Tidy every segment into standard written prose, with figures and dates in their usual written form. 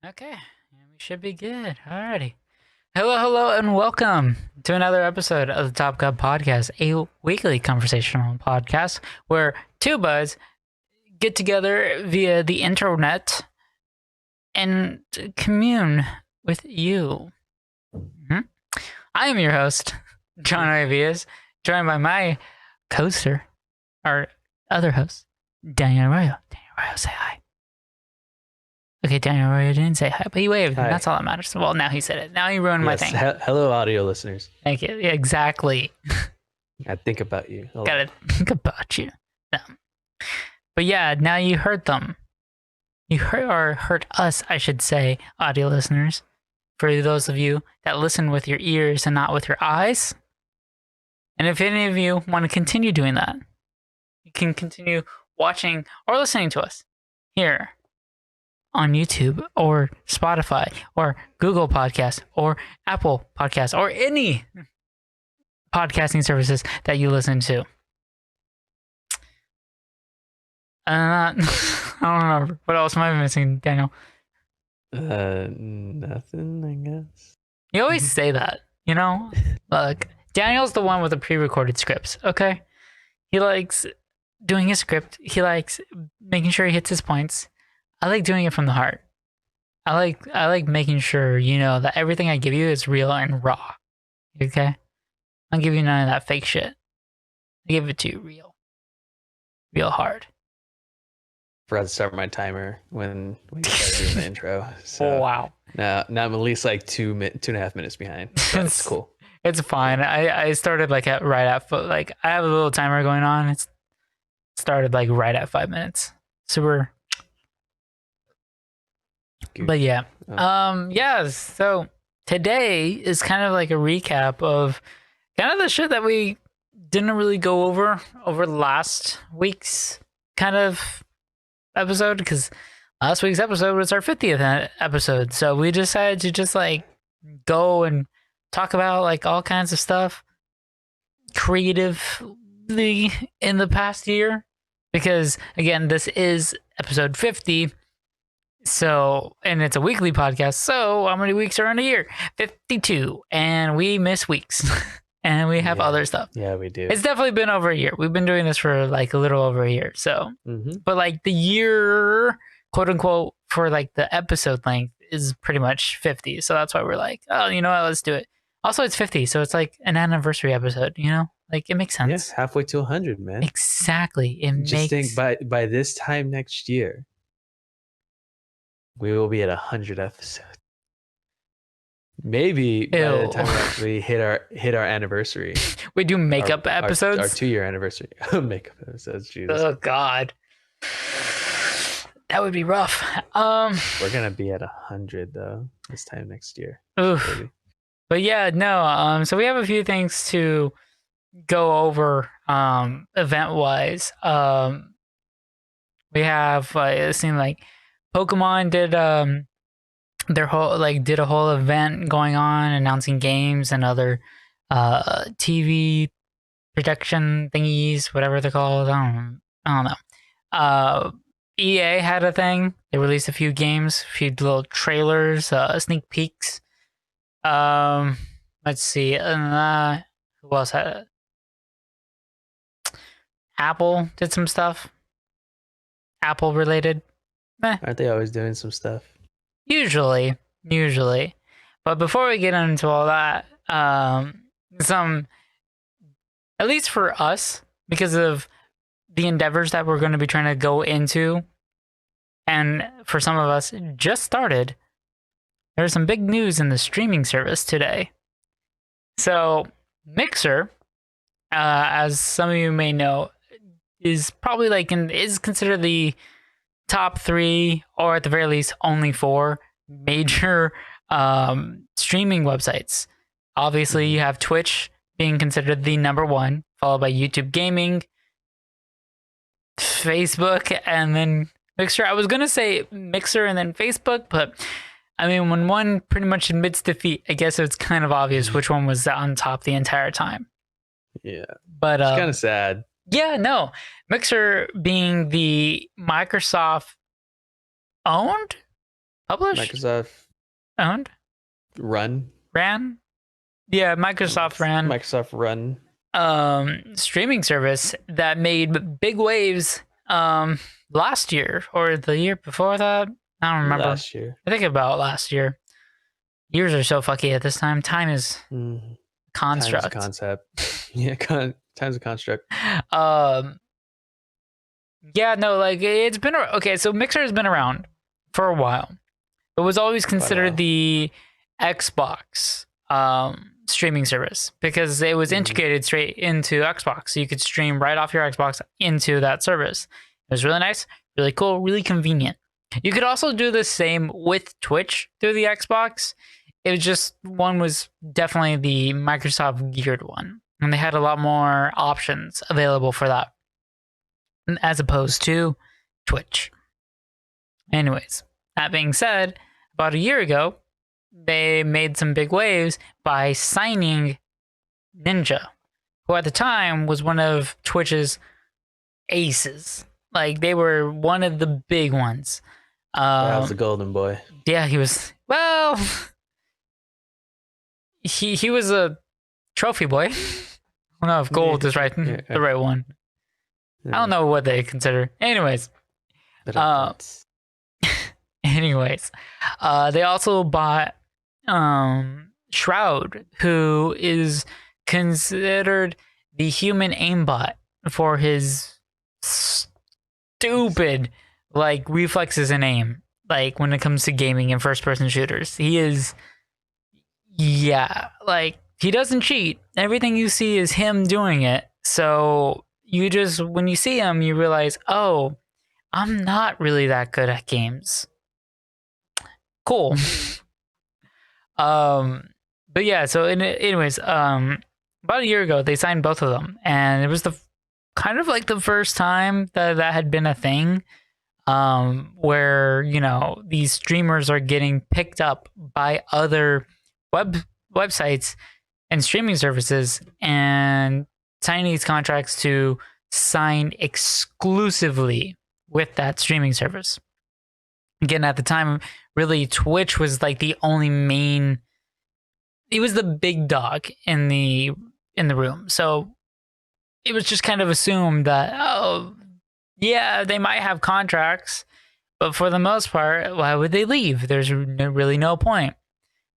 Okay, yeah, we should be good. Alrighty. Hello, and welcome to another episode of the Top Cup Podcast, a weekly conversational podcast where two buds get together via the internet and commune with you. Mhm. I am your host, John Rivias, joined by my co-hoster, our other host, Daniel Arroyo. Daniel Arroyo, say hi. Okay, Daniel Arroyo didn't say hi, but he waved, and Hi. that's all that matters. Well, now he said it. Now he ruined my Yes. thing. Hello, audio listeners. Thank you. Yeah, exactly. I think about you. a lot. Gotta think about you. But yeah, now you heard them. You heard us, I should say, audio listeners. For those of you that listen with your ears and not with your eyes. And if any of you want to continue doing that, you can continue watching or listening to us here on YouTube or Spotify or Google Podcasts or Apple Podcasts or any podcasting services that you listen to. I don't remember. What else am I missing, Daniel? Nothing, I guess. You always say that, you know? Look, Daniel's the one with the pre-recorded scripts, okay? He likes doing his script. He likes making sure he hits his points. I like doing it from the heart. I like making sure you know that everything I give you is real and raw. Okay? I don't give you none of that fake shit. I give it to you real. Real hard. Forgot to start my timer when we started doing the intro. So Wow. now I'm at least like 2.5 minutes behind. So it's cool. It's fine. I started like right at like I have a little timer going on. It's started like right at 5 minutes. Super. But yeah. Yeah, so today is kind of like a recap of kind of the shit that we didn't really go over last week's kind of episode, because last week's episode was our 50th episode. So we decided to just like go and talk about like all kinds of stuff creatively in the past year, because again, this is episode 50. So, and it's a weekly podcast. So, how many weeks are in a year? 52. And we miss weeks. And we have other stuff. Yeah, we do. It's definitely been over a year. We've been doing this for like a little over a year. So, but like the year, quote unquote, for like the episode length is pretty much 50. So that's why we're like, oh, you know what? Let's do it. Also, it's 50. So it's like an anniversary episode, you know? Like it makes sense. Yeah, halfway to 100, man. Exactly. Just think by this time next year, we will be at 100 episodes. Maybe by the time we actually hit our anniversary. We do makeup episodes? Our 2-year anniversary. Makeup episodes, Jesus. Oh, God. That would be rough. We're going to be at 100, though, this time next year. Oof. Maybe. But yeah, no. So we have a few things to go over event-wise. We have, it seemed like Pokemon did did a whole event going on announcing games and other TV production thingies, whatever they're called. I don't know. EA had a thing. They released a few games, a few little trailers, sneak peeks. Let's see. Who else had it? Apple did some stuff. Apple related. Aren't they always doing some stuff? Usually. But before we get into all that, some, at least for us, because of the endeavors that we're going to be trying to go into, and for some of us, just started, there's some big news in the streaming service today. So, Mixer, as some of you may know, is probably is considered the top 3, or at the very least only 4 major streaming websites. Obviously, you have Twitch being considered the number 1, followed by YouTube Gaming, Facebook, and then Mixer. I was going to say Mixer and then Facebook, but I mean, when one pretty much admits defeat, I guess it's kind of obvious which one was on top the entire time. Yeah. But it's kind of sad. Yeah, no. Mixer being the Microsoft owned Published, Microsoft owned, Run. ran. Yeah, Microsoft ran Microsoft Run streaming service that made big waves last year or the year before that. I don't remember. last year. I think about last year. Years are so fucky at this time. Time is Mm. Time's a construct. concept. Yeah, time's a construct. Um, yeah, no, like it's been okay. So Mixer has been around for a while. It was always Quite a while. considered the Xbox streaming service because it was integrated straight into Xbox, so you could stream right off your Xbox into that service. It was really nice, really cool, really convenient. You could also do the same with Twitch through the Xbox. It was just one was definitely the Microsoft geared one, and they had a lot more options available for that as opposed to Twitch. Anyways, that being said, about a year ago, they made some big waves by signing Ninja, who at the time was one of Twitch's aces. Like they were one of the big ones. That was the golden boy. Yeah, he was. Well, he was a trophy boy. I don't know if gold is right, the right one. I don't know what they consider. Anyways, anyways, they also bought Shroud, who is considered the human aimbot for his stupid like reflexes and aim. Like when it comes to gaming and first person shooters, he is, yeah, like he doesn't cheat. Everything you see is him doing it. So you just, when you see him, you realize, oh, I'm not really that good at games. Cool. But yeah, so anyways, about a year ago they signed both of them, and it was the kind of like the first time that had been a thing, where you know these streamers are getting picked up by other websites and streaming services and signing these contracts to sign exclusively with that streaming service. Again, at the time, really Twitch was like the only main, it was the big dog in the room. So it was just kind of assumed that, oh yeah, they might have contracts, but for the most part, why would they leave? There's really no point.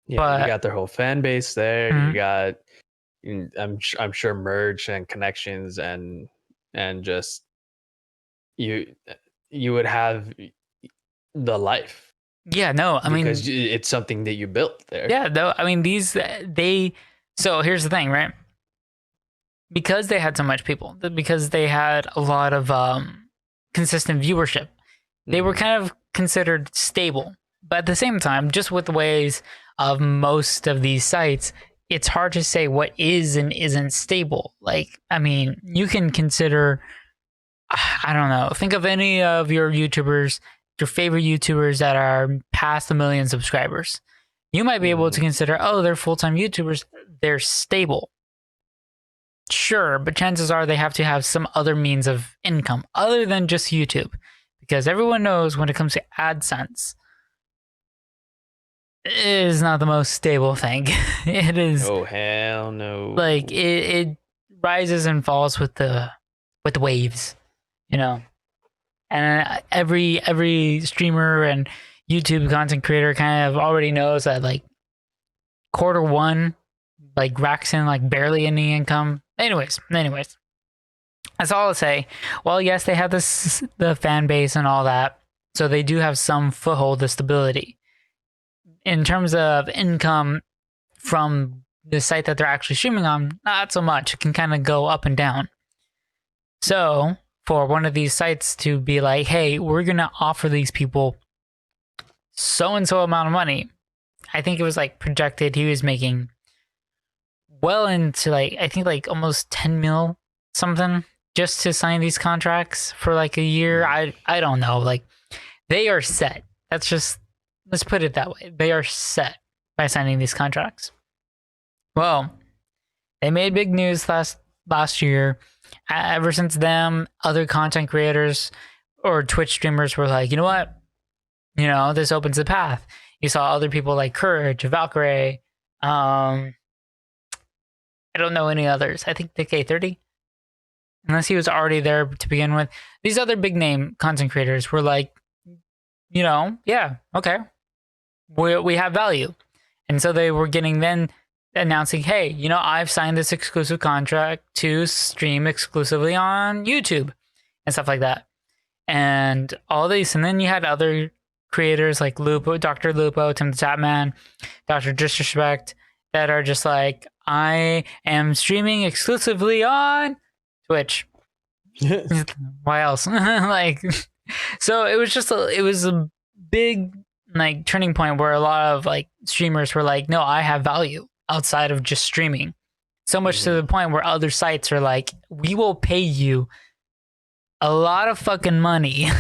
Yeah, but you got their whole fan base there. Mm-hmm. You got, I'm sure merge and connections and just you would have the life. Yeah, no, I mean, because it's something that you built there. Yeah, no, I mean so here's the thing, right? Because they had so much people, because they had a lot of consistent viewership, they were kind of considered stable. But at the same time, just with the ways of most of these sites, it's hard to say what is and isn't stable. Like, I mean, you can consider, I don't know, think of any of your YouTubers, your favorite YouTubers that are past 1 million subscribers. You might be able to consider, oh, they're full-time YouTubers, they're stable. Sure, but chances are they have to have some other means of income other than just YouTube. Because everyone knows when it comes to AdSense, it is not the most stable thing. It is. Oh, hell no. Like, it rises and falls with the waves, you know? And every streamer and YouTube content creator kind of already knows that, like, quarter one, like, racks in, like, barely any income. Anyways, that's all I'll say. Well, yes, they have the fan base and all that, so they do have some foothold of stability. In terms of income from the site that they're actually streaming on, not so much. It can kind of go up and down. So for one of these sites to be like, hey, we're going to offer these people so-and-so amount of money. I think it was like projected he was making well into like, I think like almost 10 mil something just to sign these contracts for like a year. I don't know. Like, they are set. That's just, let's put it that way. They are set by signing these contracts. Well, they made big news last year. Ever since then, other content creators or Twitch streamers were like, you know what? this opens the path. You saw other people like Courage, Valkyrie. I don't know any others. I think the K30, unless he was already there to begin with. These other big name content creators were like, yeah, okay, we have value. And so they were getting then announcing, hey, I've signed this exclusive contract to stream exclusively on YouTube and stuff like that. And all these, and then you had other creators like Lupo, Dr. Lupo, Tim the Tapman, Dr. Disrespect, that are just like, I am streaming exclusively on Twitch. Why else? Like, so it was a big like turning point where a lot of like streamers were like, no, I have value outside of just streaming. So much to the point where other sites are like, we will pay you a lot of fucking money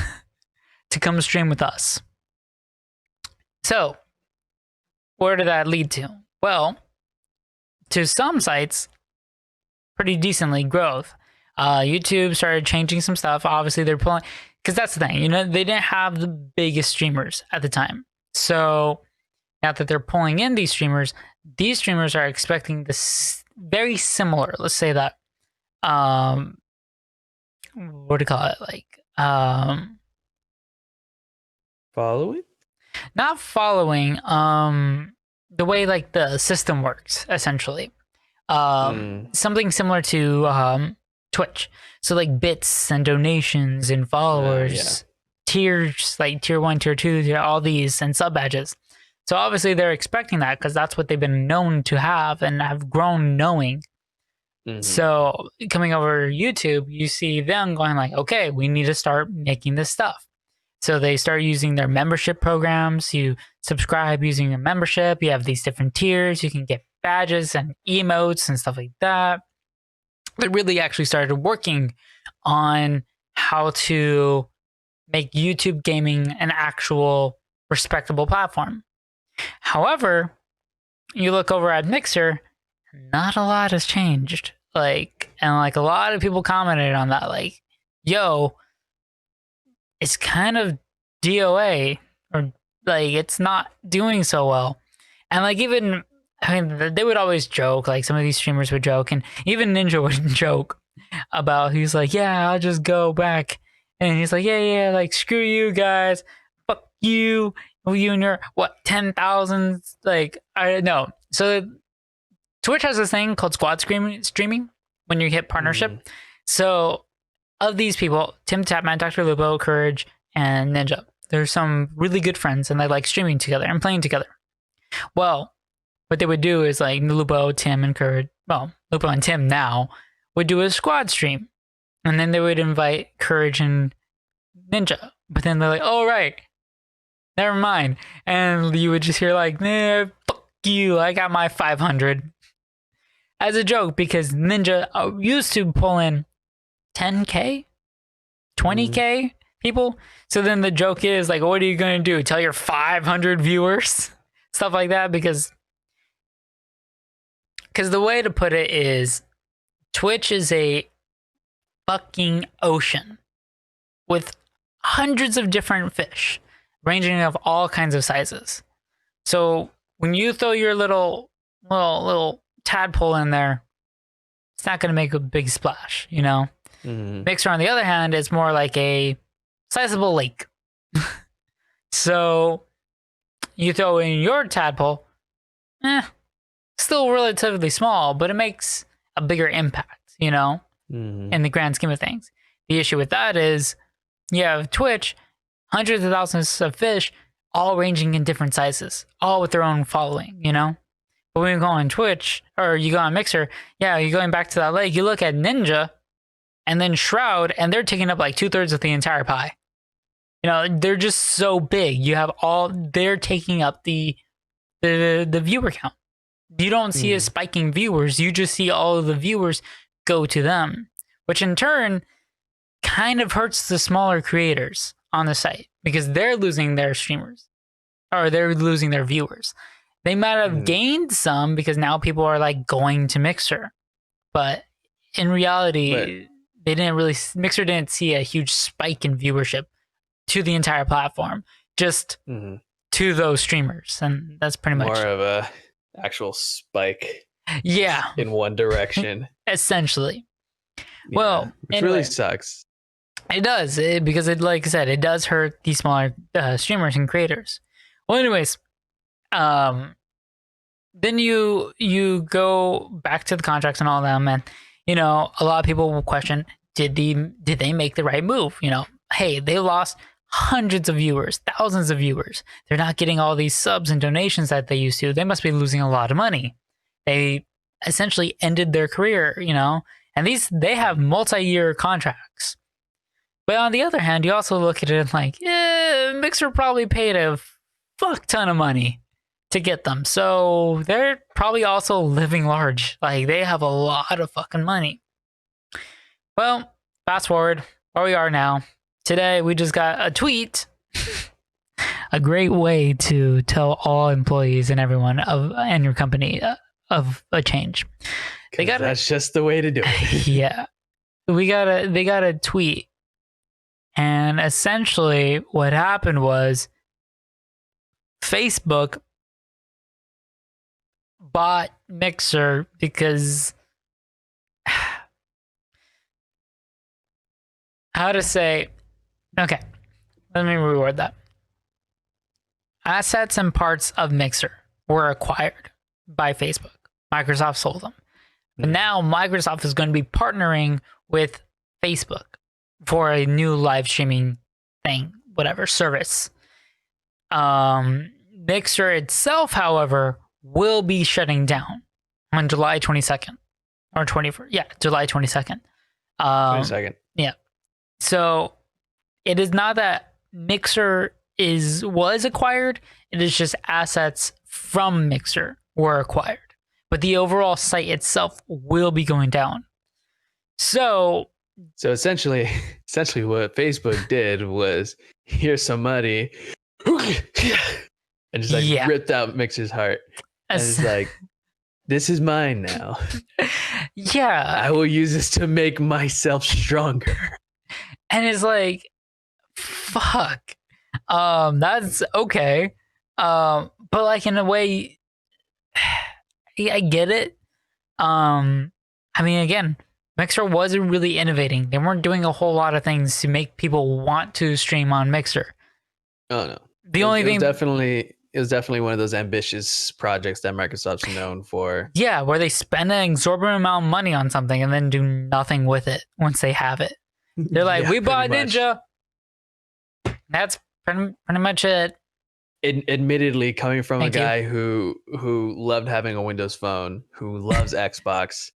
to come stream with us. So, where did that lead to? Well, to some sites, pretty decently growth. YouTube started changing some stuff. Obviously, they're pulling, because that's the thing, they didn't have the biggest streamers at the time. So now that they're pulling in these streamers are expecting this very similar. Let's say that, what do you call it? Like, following? Not following. The way like the system works, essentially. Something similar to Twitch. So like bits and donations and followers, tiers like tier 1, tier 2, all these, and sub badges. So obviously they're expecting that because that's what they've been known to have and have grown knowing. So coming over YouTube, you see them going like, okay, we need to start making this stuff. So they start using their membership programs. You subscribe using your membership. You have these different tiers. You can get badges and emotes and stuff like that. They really actually started working on how to make YouTube gaming an actual respectable platform. However, you look over at Mixer, not a lot has changed. A lot of people commented on that, like, yo, it's kind of DOA, or like it's not doing so well. And like even, they would always joke, like some of these streamers would joke, and even Ninja would joke about, he's like, yeah, I'll just go back. And he's like, yeah, like screw you guys, fuck you and your, 10,000, like, I don't know. So Twitch has this thing called squad streaming when you hit partnership. So of these people, Tim Tapman, Dr. Lupo, Courage, and Ninja, there's some really good friends and they like streaming together and playing together. Well, what they would do is like Lupo, Tim, and Courage, well, Lupo and Tim now would do a squad stream. And then they would invite Courage and Ninja. But then they're like, oh, right, never mind. And you would just hear like, nah, fuck you, I got my 500. As a joke, because Ninja used to pull in 10K, 20K people. So then the joke is like, what are you going to do? Tell your 500 viewers? Stuff like that. Because the way to put it is, Twitch is a fucking ocean with hundreds of different fish, ranging of all kinds of sizes. So when you throw your little tadpole in there, it's not going to make a big splash, Mixer, on the other hand, is more like a sizable lake. So you throw in your tadpole, still relatively small, but it makes a bigger impact, in the grand scheme of things. The issue with that is you have Twitch, hundreds of thousands of fish, all ranging in different sizes, all with their own following, But when you go on Twitch, or you go on Mixer, you're going back to that lake, you look at Ninja and then Shroud, and they're taking up like 2/3 of the entire pie. They're just so big. They're taking up the viewer count. You don't see a spiking viewers. You just see all of the viewers go to them, which in turn kind of hurts the smaller creators on the site because they're losing their streamers, or they're losing their viewers. They might have gained some because now people are like going to Mixer, but in reality, Mixer didn't see a huge spike in viewership to the entire platform just to those streamers, and that's pretty more much of a actual spike. Yeah, in one direction, essentially. Yeah, well, which anyway, really sucks. It does because it, like I said, it does hurt these smaller streamers and creators. Well, anyways, then you go back to the contracts and all that, and a lot of people will question, did they make the right move? Hey, they lost hundreds of viewers, thousands of viewers. They're not getting all these subs and donations that they used to. They must be losing a lot of money. They essentially ended their career, and they have multi-year contracts. But on the other hand, you also look at it like, Mixer probably paid a fuck ton of money to get them. So they're probably also living large. Like, they have a lot of fucking money. Well, fast forward where we are now. Today, we just got a tweet. A great way to tell all employees and everyone and your company of a change. That's just the way to do it. Yeah. They got a tweet. And essentially what happened was Facebook bought Mixer because okay, let me reword that. Assets and parts of Mixer were acquired by Facebook. Microsoft sold them. But now Microsoft is going to be partnering with Facebook for a new live streaming thing, whatever service. Mixer itself, however, will be shutting down on July 22nd or 21st. Yeah, July 22nd. 22nd. Yeah. So it is not that Mixer was acquired. It is just assets from Mixer were acquired. But the overall site itself will be going down. So essentially what Facebook did was, here's some money, and just ripped out Mixer's heart. And it's like, this is mine now. Yeah. I will use this to make myself stronger. And it's like, fuck. That's okay. But like, in a way, I get it. I mean, again, Mixer wasn't really innovating. They weren't doing a whole lot of things to make people want to stream on Mixer. Oh no. It was definitely one of those ambitious projects that Microsoft's known for. Yeah, where they spend an exorbitant amount of money on something and then do nothing with it once they have it. They're like, we bought Ninja. That's pretty much it. Admittedly, coming from a guy who loved having a Windows phone, who loves Xbox.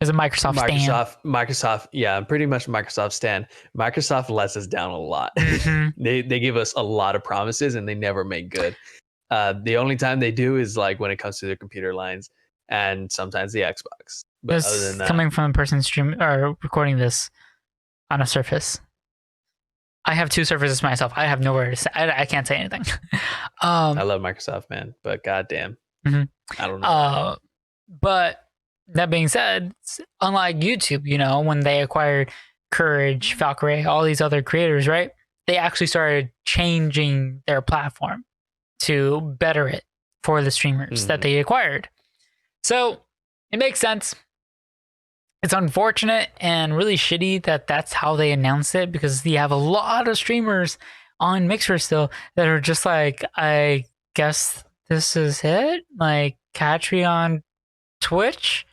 As a Microsoft stan. Microsoft, yeah, pretty much Microsoft stan. Microsoft lets us down a lot. They give us a lot of promises and they never make good. The only time they do is like when it comes to their computer lines and sometimes the Xbox. But this other than that, coming from a person recording this on a Surface. I have two Surfaces myself. I have nowhere to say. I can't say anything. I love Microsoft, man, but goddamn, I don't know. But that being said, unlike YouTube, when they acquired Courage, Valkyrie, all these other creators, right? They actually started changing their platform to better it for the streamers that they acquired. So it makes sense. It's unfortunate and really shitty that that's how they announced it, because you have a lot of streamers on Mixer still that are just like, I guess this is it? Like, catch me on Twitch?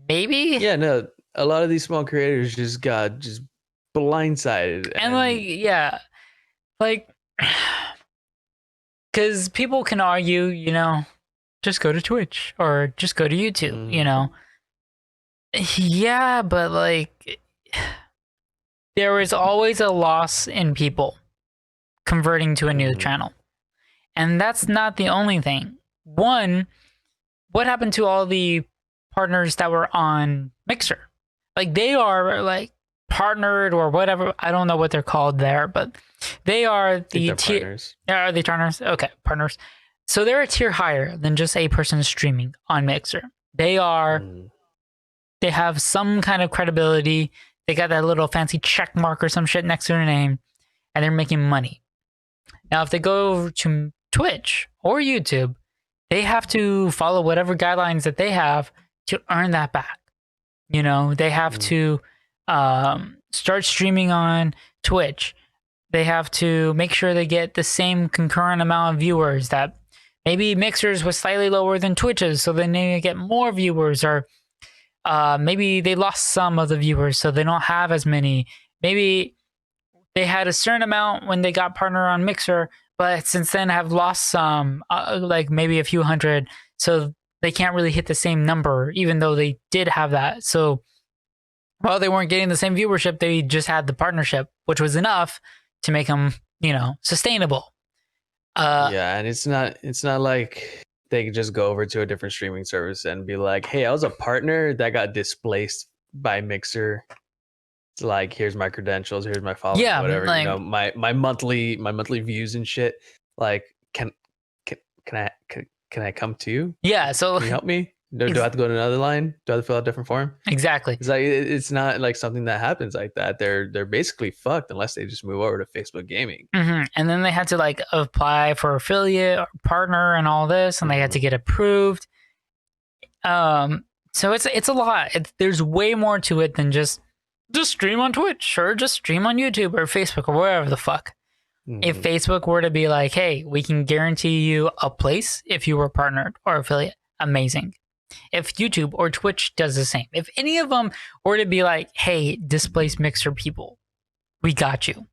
Maybe? Yeah, no, a lot of these small creators just got blindsided. And like, yeah, like, because people can argue, just go to Twitch or just go to YouTube, Yeah, but like, there is always a loss in people converting to a new channel. And that's not the only thing. One, what happened to all the partners that were on Mixer? Like, they are like partnered or whatever. I don't know what they're called there, but they are the partners. Are they partners? Okay, partners. So they're a tier higher than just a person streaming on Mixer. They are... They have some kind of credibility. They got that little fancy check mark or some shit next to their name. and they're making money. Now, if they go to Twitch or YouTube, they have to follow whatever guidelines that they have to earn that back. You know, they have to start streaming on Twitch. They have to make sure they get the same concurrent amount of viewers that maybe Mixer's was slightly lower than Twitch's, so then they get more viewers, or maybe they lost some of the viewers, so they don't have as many. Maybe they had a certain amount when they got partner on Mixer, but since then have lost some, like maybe a few hundred, so they can't really hit the same number, even though they did have that. So while they weren't getting the same viewership, they just had the partnership, which was enough to make them, you know, sustainable. Yeah, and it's not like they could just go over to a different streaming service and be like, "Hey, I was a partner that got displaced by Mixer. It's like, here's my credentials, here's my following, Yeah, whatever. like, You know, my monthly views and shit. Like, can I come to you? Yeah, so can you help me? Do I have to go to another line? Do I have to fill out a different form? Exactly. It's like it's not like something that happens like that. They're basically fucked unless they just move over to Facebook Gaming. Mm-hmm. And then they had to like apply for affiliate or partner and all this, and they had to get approved. So it's a lot. There's way more to it than just stream on Twitch or just stream on YouTube or Facebook or wherever the fuck. If Facebook were to be like, hey, we can guarantee you a place if you were partnered or affiliate, amazing. If YouTube or Twitch does the same, if any of them were to be like, hey, displaced Mixer people, we got you.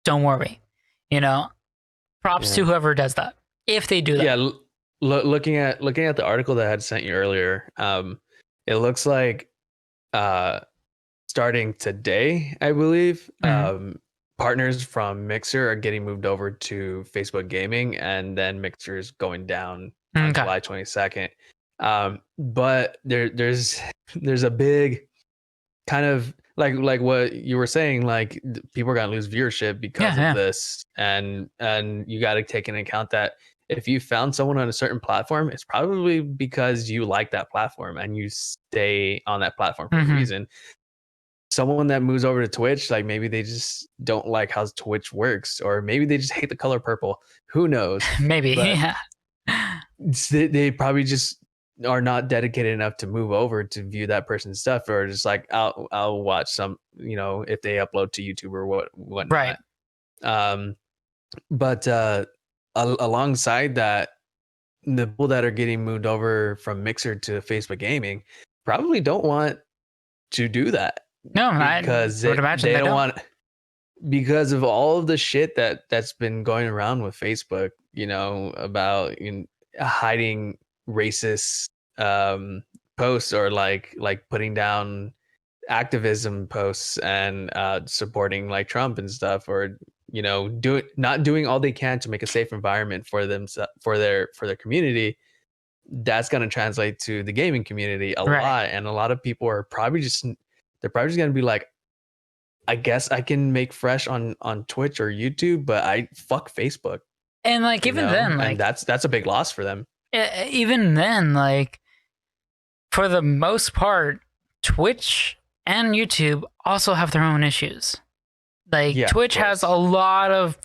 Don't worry. You know, props to whoever does that. If they do that. Yeah, looking at the article that I had sent you earlier, it looks like starting today, I believe, partners from Mixer are getting moved over to Facebook Gaming, and then Mixer is going down on July 22nd. But there's a big kind of like what you were saying, like people are gonna lose viewership because of this, and you got to take into account that if you found someone on a certain platform, it's probably because you like that platform and you stay on that platform for a reason. Someone that moves over to Twitch, like maybe they just don't like how Twitch works, or maybe they just hate the color purple. Who knows? Maybe, but yeah. They probably just are not dedicated enough to move over to view that person's stuff, or just like I'll watch some, you know, if they upload to YouTube or whatnot. Right. But alongside that, the people that are getting moved over from Mixer to Facebook Gaming probably don't want to do that. No, because they don't want, because of all of the shit that's been going around with Facebook, you know, about hiding racist posts, or like putting down activism posts and supporting like Trump and stuff, or you know, not doing all they can to make a safe environment for them, for their community. That's going to translate to the gaming community a lot, and a lot of people are probably just going to be like, I guess I can make fresh on Twitch or YouTube, but I fuck Facebook. And like even then, like, and that's a big loss for them. Even then, like, for the most part, Twitch and YouTube also have their own issues. Like Twitch has a lot of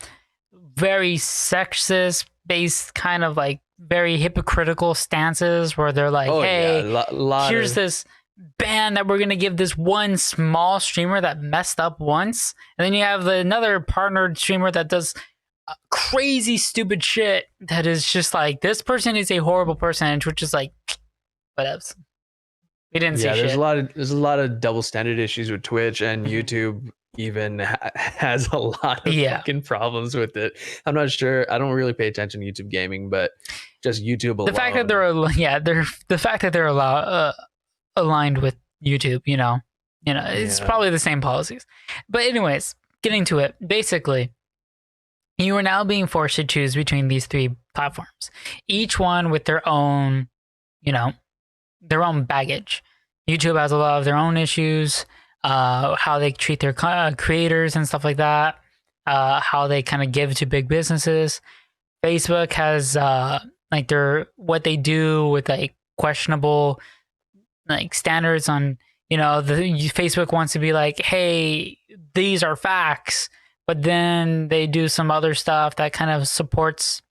very sexist based kind of like very hypocritical stances where they're like, hey, here's this ban that we're going to give this one small streamer that messed up once. And then you have another partnered streamer that does crazy stupid shit that is just like, this person is a horrible person, and Twitch is like, whatevs. We didn't see shit. There's a lot of double standard issues with Twitch, and YouTube even has a lot of fucking problems with it. I'm not sure. I don't really pay attention to YouTube gaming, but just YouTube alone. The fact that they're aligned with YouTube, you know, it's probably the same policies. But anyways, getting to it, basically, you are now being forced to choose between these three platforms, each one with their own, you know, their own baggage. YouTube has a lot of their own issues, how they treat their creators and stuff like that, how they kind of give to big businesses. Facebook has like what they do with like questionable like standards on, you know, Facebook wants to be like, hey, these are facts, but then they do some other stuff that kind of supports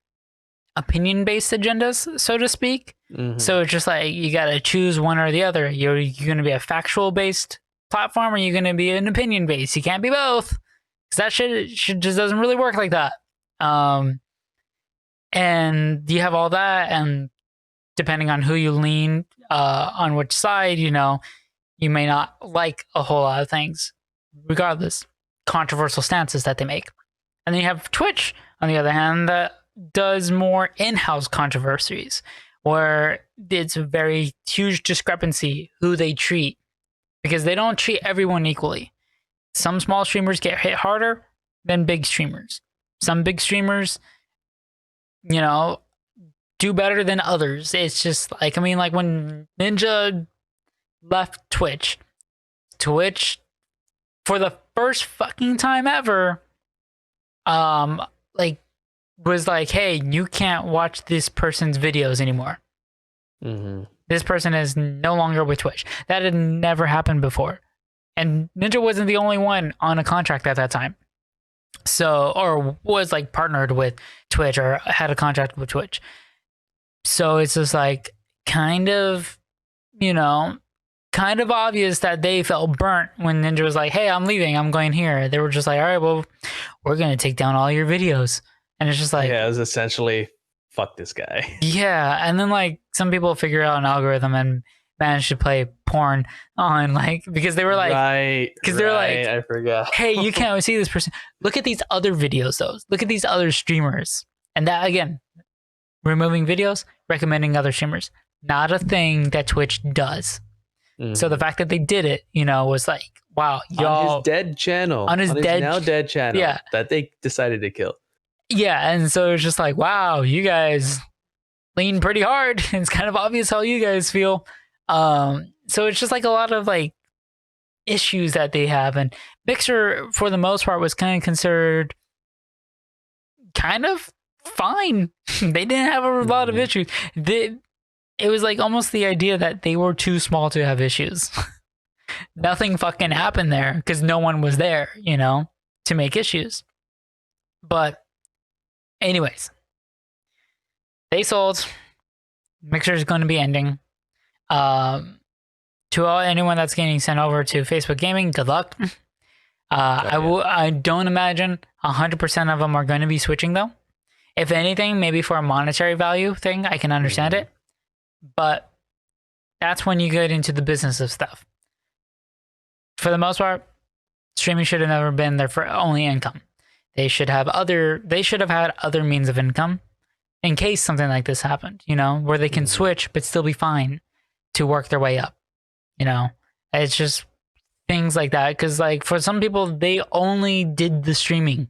opinion-based agendas, so to speak. Mhm. So it's just like you gotta choose one or the other. You're gonna be a factual-based platform, or you're gonna be an opinion-based. You can't be both, because that shit just doesn't really work like that. And you have all that, and depending on who you lean on which side, you know, you may not like a whole lot of things, regardless. Controversial stances that they make. And then you have Twitch, on the other hand, that does more in-house controversies, where it's a very huge discrepancy who they treat, because they don't treat everyone equally. Some small streamers get hit harder than big streamers. Some big streamers, you know, do better than others. It's just like, I mean, like when Ninja left Twitch for the first fucking time ever, like was like, hey, you can't watch this person's videos anymore. Mm-hmm. This person is no longer with Twitch. That had never happened before. And Ninja wasn't the only one on a contract at that time. So, or was like partnered with Twitch or had a contract with Twitch. So it's just like kind of, you know, kind of obvious that they felt burnt when Ninja was like, hey, I'm leaving, I'm going here. They were just like, all right, well, we're going to take down all your videos. And it's just like, yeah, it was essentially, fuck this guy. Yeah. And then like some people figure out an algorithm and manage to play porn on, like, because they were like, right. Because they're like, I forgot. hey, you can't see this person. Look at these other videos, though. Look at these other streamers. And that, again, removing videos, recommending other streamers. Not a thing that Twitch does. Mm-hmm. So the fact that they did it, you know, was like, wow, y'all. On his dead channel. On his now dead channel. Yeah. That they decided to kill. Yeah. And so it's just like, wow, you guys lean pretty hard. It's kind of obvious how you guys feel. So it's just like a lot of like issues that they have, and Mixer for the most part was kind of considered kind of fine. They didn't have a lot of issues. It was like almost the idea that they were too small to have issues. Nothing fucking happened there because no one was there, you know, to make issues. But anyways, they sold. Mixer is going to be ending. To anyone that's getting sent over to Facebook Gaming, good luck. I don't imagine 100% of them are going to be switching, though. If anything, maybe for a monetary value thing, I can understand it. But that's when you get into the business of stuff. For the most part, streaming should have never been there for only income. They should have had other means of income in case something like this happened, you know, where they can switch but still be fine to work their way up. You know, it's just things like that. Because like for some people, they only did the streaming.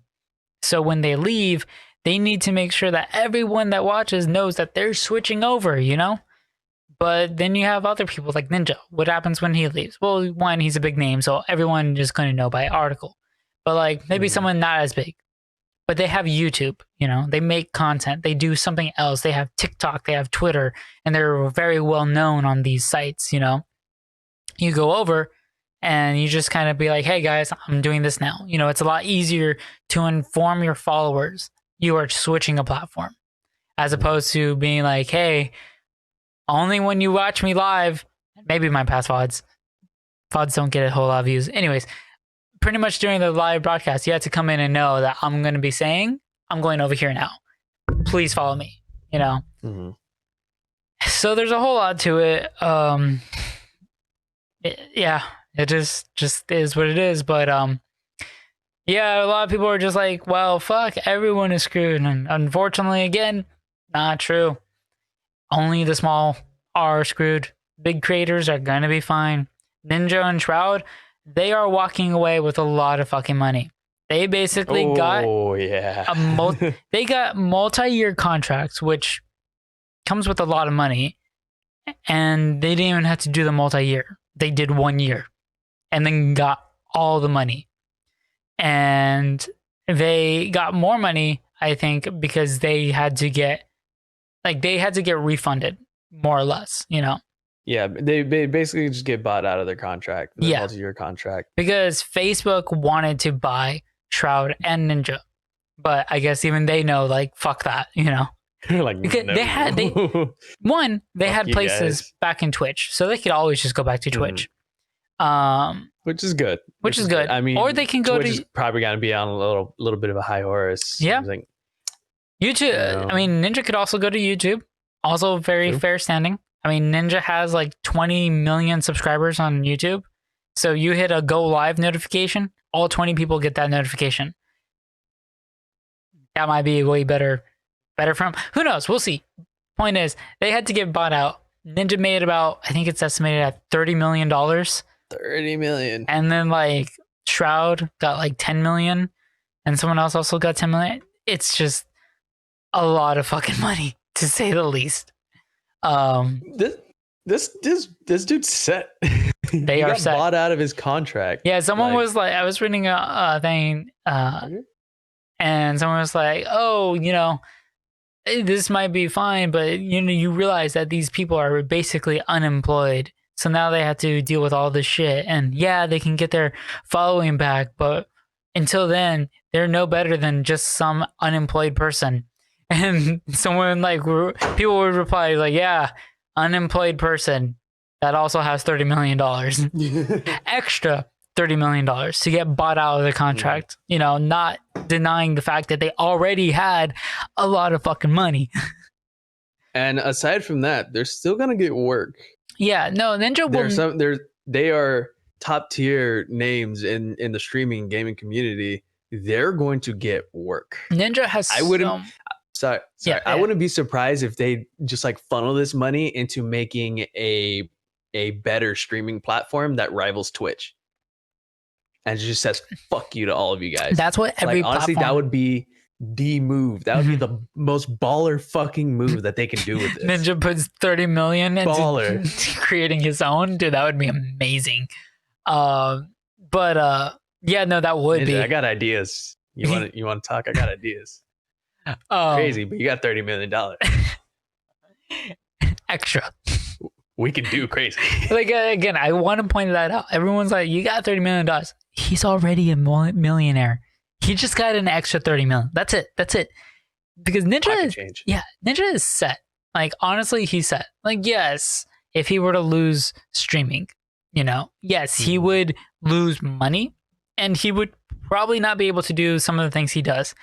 So when they leave, they need to make sure that everyone that watches knows that they're switching over, you know? But then you have other people like Ninja. What happens when he leaves? Well, one, he's a big name, so everyone is going to know by article. But like maybe someone not as big. But they have YouTube, you know? They make content. They do something else. They have TikTok. They have Twitter. And they're very well known on these sites, you know? You go over and you just kind of be like, hey guys, I'm doing this now. You know, it's a lot easier to inform your followers you are switching a platform, as opposed to being like, hey, only when you watch me live, maybe my past VODs don't get a whole lot of views. Anyways, pretty much during the live broadcast, you have to come in and know that I'm going to be saying, I'm going over here now. Please follow me, you know? Mm-hmm. So there's a whole lot to it. Yeah, it just is what it is. But yeah, a lot of people are just like, well, fuck, everyone is screwed. And unfortunately, again, not true. Only the small are screwed. Big creators are gonna be fine. Ninja and Shroud, they are walking away with a lot of fucking money. They basically got they got multi-year contracts, which comes with a lot of money, and they didn't even have to do the multi-year. They did 1 year and then got all the money. And they got more money, I think, because they had to get refunded, more or less, you know? Yeah, they basically just get bought out of their contract, their multi-year contract. Because Facebook wanted to buy Shroud, and Ninja. But I guess even they know, like, fuck that, you know. Like, Because no. they had Fuck had you places guys. back in Twitch, so they could always just go back to Twitch. Which is good. Which is good. I mean, Or they can go Twitch to is probably gonna be on a little bit of a high horse. yeah. Like, YouTube. you know, I mean, Ninja could also go to YouTube. Also very true. fair standing. I mean, Ninja has like 20 million subscribers on YouTube. So you hit a go live notification, all 20 people get that notification. That might be way better from. Who knows? We'll see. Point is, they had to get bought out. Ninja made about, I think it's estimated at $30 million. 30 million. And then like Shroud got like 10 million. And someone else also got 10 million. It's just a lot of fucking money, to say the least. This dude's set. They are got set. Bought out of his contract. Yeah, someone was like, I was reading a thing, and someone was like, "Oh, you know, this might be fine, but you know, you realize that these people are basically unemployed, so now they have to deal with all this shit. And yeah, they can get their following back, but until then, they're no better than just some unemployed person." And someone like people would reply like, "Yeah, unemployed person that also has $30 million extra." $30 million to get bought out of the contract, you know, not denying the fact that they already had a lot of fucking money. And aside from that, they're still gonna get work. Yeah, no, Ninja will. They are top tier names in the streaming gaming community. They're going to get work. Ninja has. I wouldn't. Sorry. Yeah, I wouldn't be surprised if they just like funnel this money into making a better streaming platform that rivals Twitch. And it just says "fuck you" to all of you guys. That's what every like, honestly, that would be the move. That would be the most baller fucking move that they can do with this. Ninja puts 30 million into creating his own. Dude, that would be amazing. Yeah, no, that would Ninja, be. I got ideas. You want to talk? I got ideas. Crazy, but you got $30 million extra. We can do crazy. Like, again, I want to point that out. Everyone's like, you got $30 million. He's already a millionaire. He just got an extra 30 million. That's it. Because Ninja is set. Like, honestly, he's set. Like, yes, if he were to lose streaming, you know, yes, he would lose money and he would probably not be able to do some of the things he does.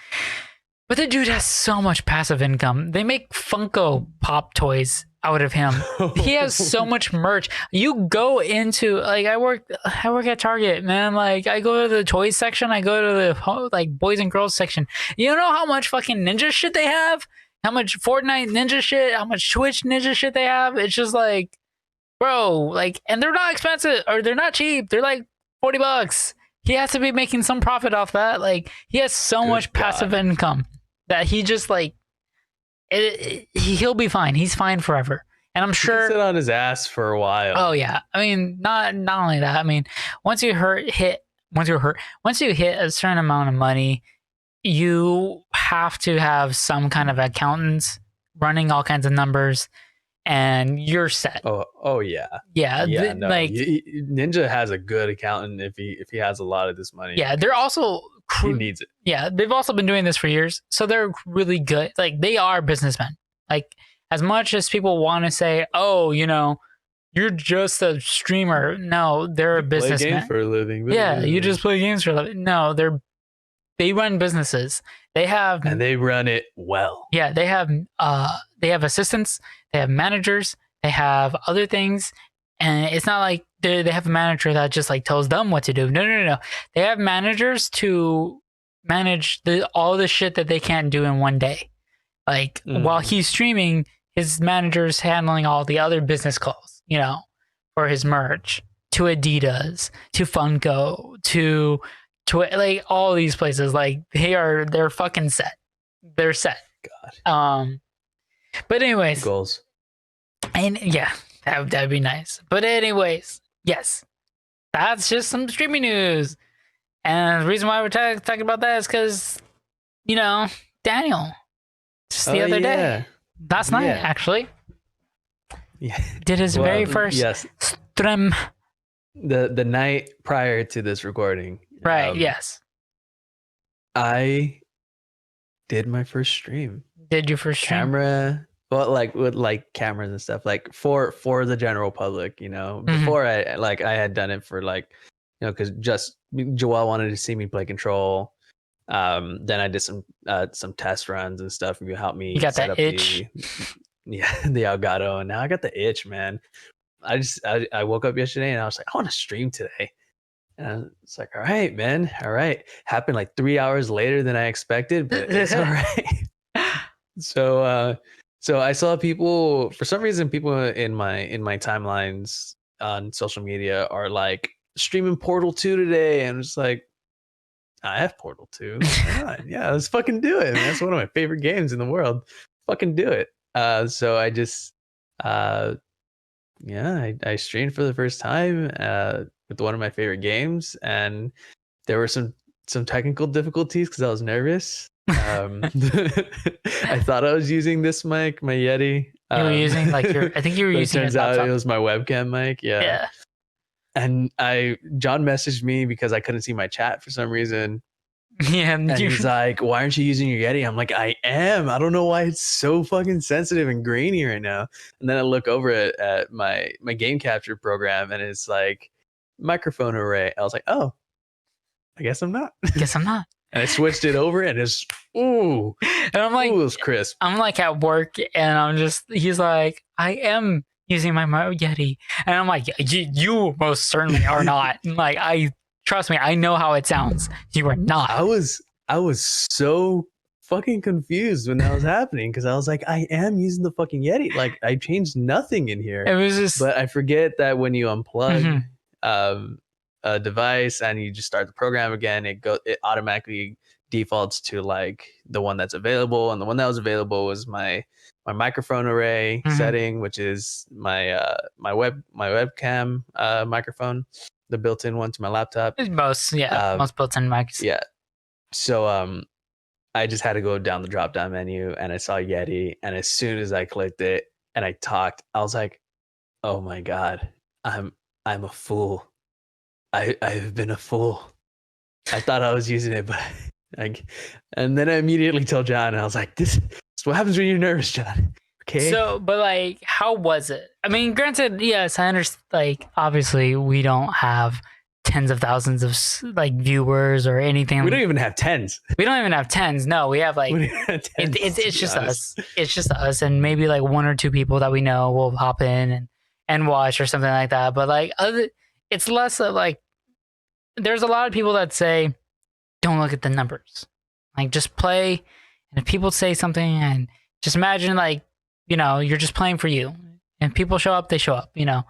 But the dude has so much passive income. They make Funko Pop toys out of him. He has so much merch. You go into, like, I work at Target, man. Like, I go to the toys section. I go to the like boys and girls section. You know how much fucking Ninja shit they have? How much Fortnite Ninja shit? How much Twitch Ninja shit they have? It's just like, bro, like, and they're not expensive or they're not cheap. They're like $40. He has to be making some profit off that. Like, he has so much passive income that he just like he'll be fine. He's fine forever. And I'm sure he can sit on his ass for a while. Oh yeah. I mean, not only that. I mean, once you hit a certain amount of money, you have to have some kind of accountants running all kinds of numbers, and you're set. Oh yeah. Yeah. No, like Ninja has a good accountant if he has a lot of this money. Yeah, they're also he needs it. Yeah, they've also been doing this for years, so they're really good. Like, they are businessmen. Like, as much as people want to say, "Oh, you know, you're just a streamer," no, they're a businessman. Play games for a living. Yeah, you just play games for a living. No, they run businesses. They have, and they run it well. Yeah, they have assistants, they have managers, they have other things, and it's not like they have a manager that just like tells them what to do. No. They have managers to manage all the shit that they can't do in one day. Like, while he's streaming, his manager's handling all the other business calls, you know, for his merch, to Adidas, to Funko, to like all these places. Like, they're fucking set. They're set. God. But anyways, goals. And yeah, that'd be nice. But anyways, yes, that's just some streaming news. And the reason why we're talking about that is because, you know, Daniel, just the other day, last night actually, did his very first stream. The night prior to this recording. Right. Yes. I did my first stream. Did your first stream? Camera, well, like with like cameras and stuff, like for the general public, you know. Mm-hmm. Before I had done it for like, you know, because just Joel wanted to see me play Control. Then I did some test runs and stuff. You helped You me got set that up itch. yeah, the Elgato, and now I got the itch, man. I woke up yesterday and I was like, I want to stream today. And it's like, all right, man, all right. Happened like 3 hours later than I expected, but it's all right. So so I saw people, for some reason, people in my timelines on social media are like streaming Portal 2 today, and it's like, I have Portal 2. Why not? Yeah, let's fucking do it. Man. That's one of my favorite games in the world. Fucking do it. So I just uh yeah, I streamed for the first time with one of my favorite games, and there were some technical difficulties because I was nervous. I thought I was using this mic, my Yeti. You were using like your. I think you were But it using your turns out it laptop. was my webcam mic. Yeah. Yeah. And John messaged me because I couldn't see my chat for some reason. Yeah. And You, he's like, why aren't you using your Yeti? I'm like, I am. I don't know why it's so fucking sensitive and grainy right now. And then I look over at my game capture program and it's like microphone array. I was like, oh, I guess I'm not. guess I'm not. And I switched it over and it's ooh, And I'm like, ooh, it was crisp. I'm like at work, and I'm just. He's like, I am using my Yeti, and I'm like, you most certainly are not. And like, I trust me, I know how it sounds. You are not. I was so fucking confused when that was happening because I was like, I am using the fucking Yeti. Like I changed nothing in here. It was just. But I forget that when you unplug Mhm. a device and you just start the program again, it automatically defaults to like the one that's available, and the one that was available was my microphone array setting, which is my webcam microphone, the built-in one to my laptop. Most most built-in mics. Yeah. So I just had to go down the drop down menu and I saw Yeti, and as soon as I clicked it and I talked, I was like, oh my god, I'm a fool. I've been a fool. I thought I was using it, but like, and then I immediately told John, and I was like, this is what happens when you're nervous, John. Okay. So, but like, how was it? I mean, granted, yes, I understand. Like, obviously, we don't have tens of thousands of like viewers or anything. We don't even have tens. We don't even have tens. No, we have like it's just us. It's just us, and maybe like one or two people that we know will hop in and watch or something like that. But like, it's less of like. There's a lot of people that say, "Don't look at the numbers. Like, just play." And if people say something, and just imagine like, you're just playing for you, and people show up, they show up. Then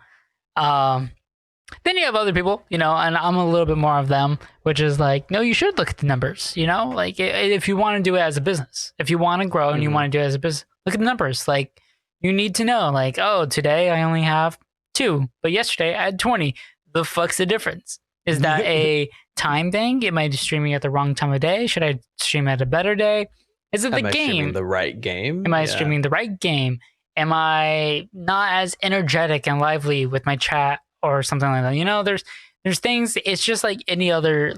you have other people, and I'm a little bit more of them, which is like, no, you should look at the numbers, like if you want to do it as a business, if you want to grow and you want to do it as a business, look at the numbers. Like, you need to know, like, oh, today I only have 2, but yesterday I had 20. The fuck's the difference? Is that a time thing? Am I streaming at the wrong time of day? Should I stream at a better day? Is it the Am I game? streaming the right game? Am I streaming the right game? Am I not as energetic and lively with my chat or something like that? There's things. It's just like any other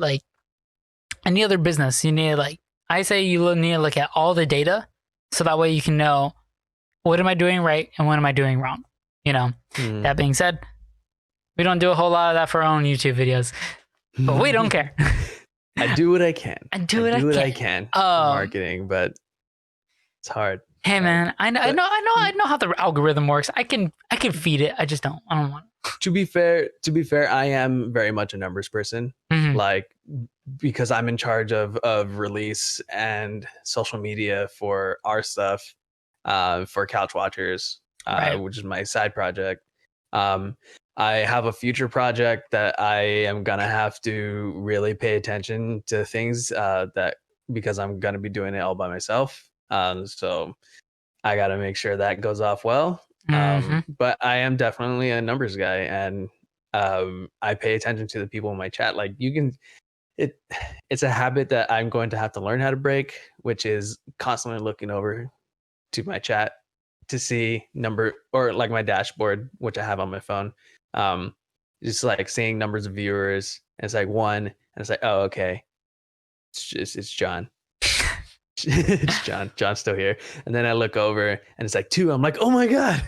business. You need I say you need to look at all the data, so that way you can know what am I doing right and what am I doing wrong. That being said, we don't do a whole lot of that for our own YouTube videos, but we don't care. I do what I can. I do what I can for marketing, but it's hard. Hey man, I know how the algorithm works. I can feed it. I don't want it. To be fair, I am very much a numbers person. Like, because I'm in charge of release and social media for our stuff, for Couch Watchers, Right. which is my side project. I have a future project that I am gonna have to really pay attention to things that, because I'm gonna be doing it all by myself. So I gotta make sure that goes off well. But I am definitely a numbers guy, and I pay attention to the people in my chat. Like, it's a habit that I'm going to have to learn how to break, which is constantly looking over to my chat to see number, or like my dashboard, which I have on my phone. Just like seeing numbers of viewers, and it's like 1, and it's like, oh, okay, it's John. It's John. John's still here. And then I look over and it's like 2. I'm like, oh my God,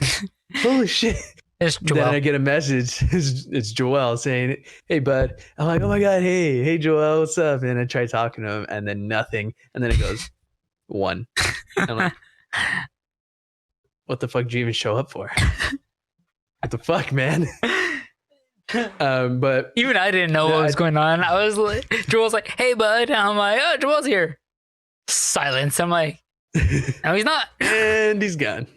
holy shit. It's Then I get a message. It's Joel saying, hey, bud. I'm like, oh my God, hey, Joel, what's up? And I try talking to him and then nothing. And then it goes 1. I'm like, what the fuck did you even show up for? What the fuck, man? But even I didn't know what was going on. I was like, Joel's like, hey, bud. And I'm like, oh, Joel's here. Silence. I'm like, no, he's not. And he's gone.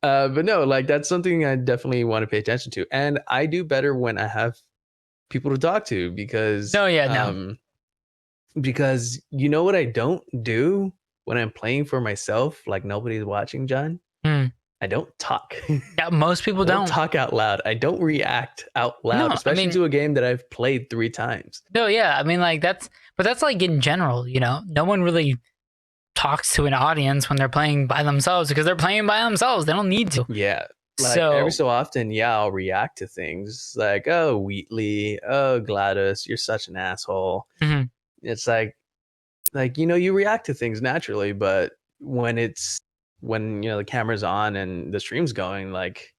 But no, like that's something I definitely want to pay attention to. And I do better when I have people to talk to because because you know what I don't do when I'm playing for myself, like nobody's watching, John? I don't talk. Yeah, most people don't talk out loud. I don't react out loud, especially to a game that I've played 3 times. No, yeah. I mean, like that's like in general, you know, no one really talks to an audience when they're playing by themselves because they're playing by themselves. They don't need to. Yeah. Like every so often, yeah, I'll react to things like, oh, Wheatley, oh, Gladys, you're such an asshole. Mm-hmm. It's like, you know, you react to things naturally, but when you know the camera's on and the stream's going, like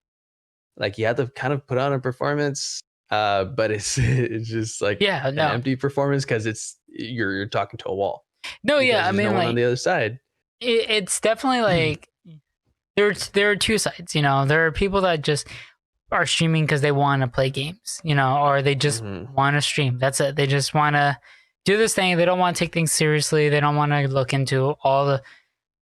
you have to kind of put on a performance, but it's just like an empty performance because you're talking to a wall. No, yeah, I mean, no one like on the other side. It's definitely like there are 2 sides. You know, there are people that just are streaming because they want to play games, you know, or they just want to stream. That's it. They just want to do this thing. They don't want to take things seriously. They don't want to look into all the,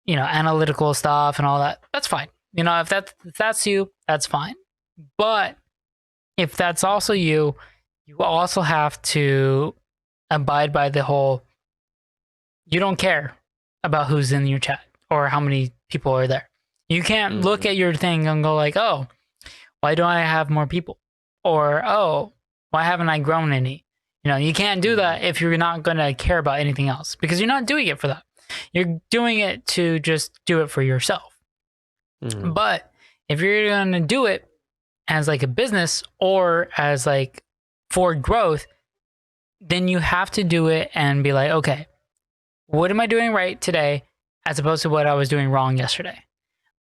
you know, analytical stuff and all that. That's fine. You know, if that's you, that's fine. But if that's also you, you also have to abide by the whole, you don't care about who's in your chat or how many people are there. You can't look at your thing and go like, oh, why don't I have more people? Or, oh, why haven't I grown any? You know, you can't do that if you're not going to care about anything else because you're not doing it for that. You're doing it to just do it for yourself. But if you're going to do it as like a business or as like for growth, then you have to do it and be like, okay, what am I doing right today as opposed to what I was doing wrong yesterday?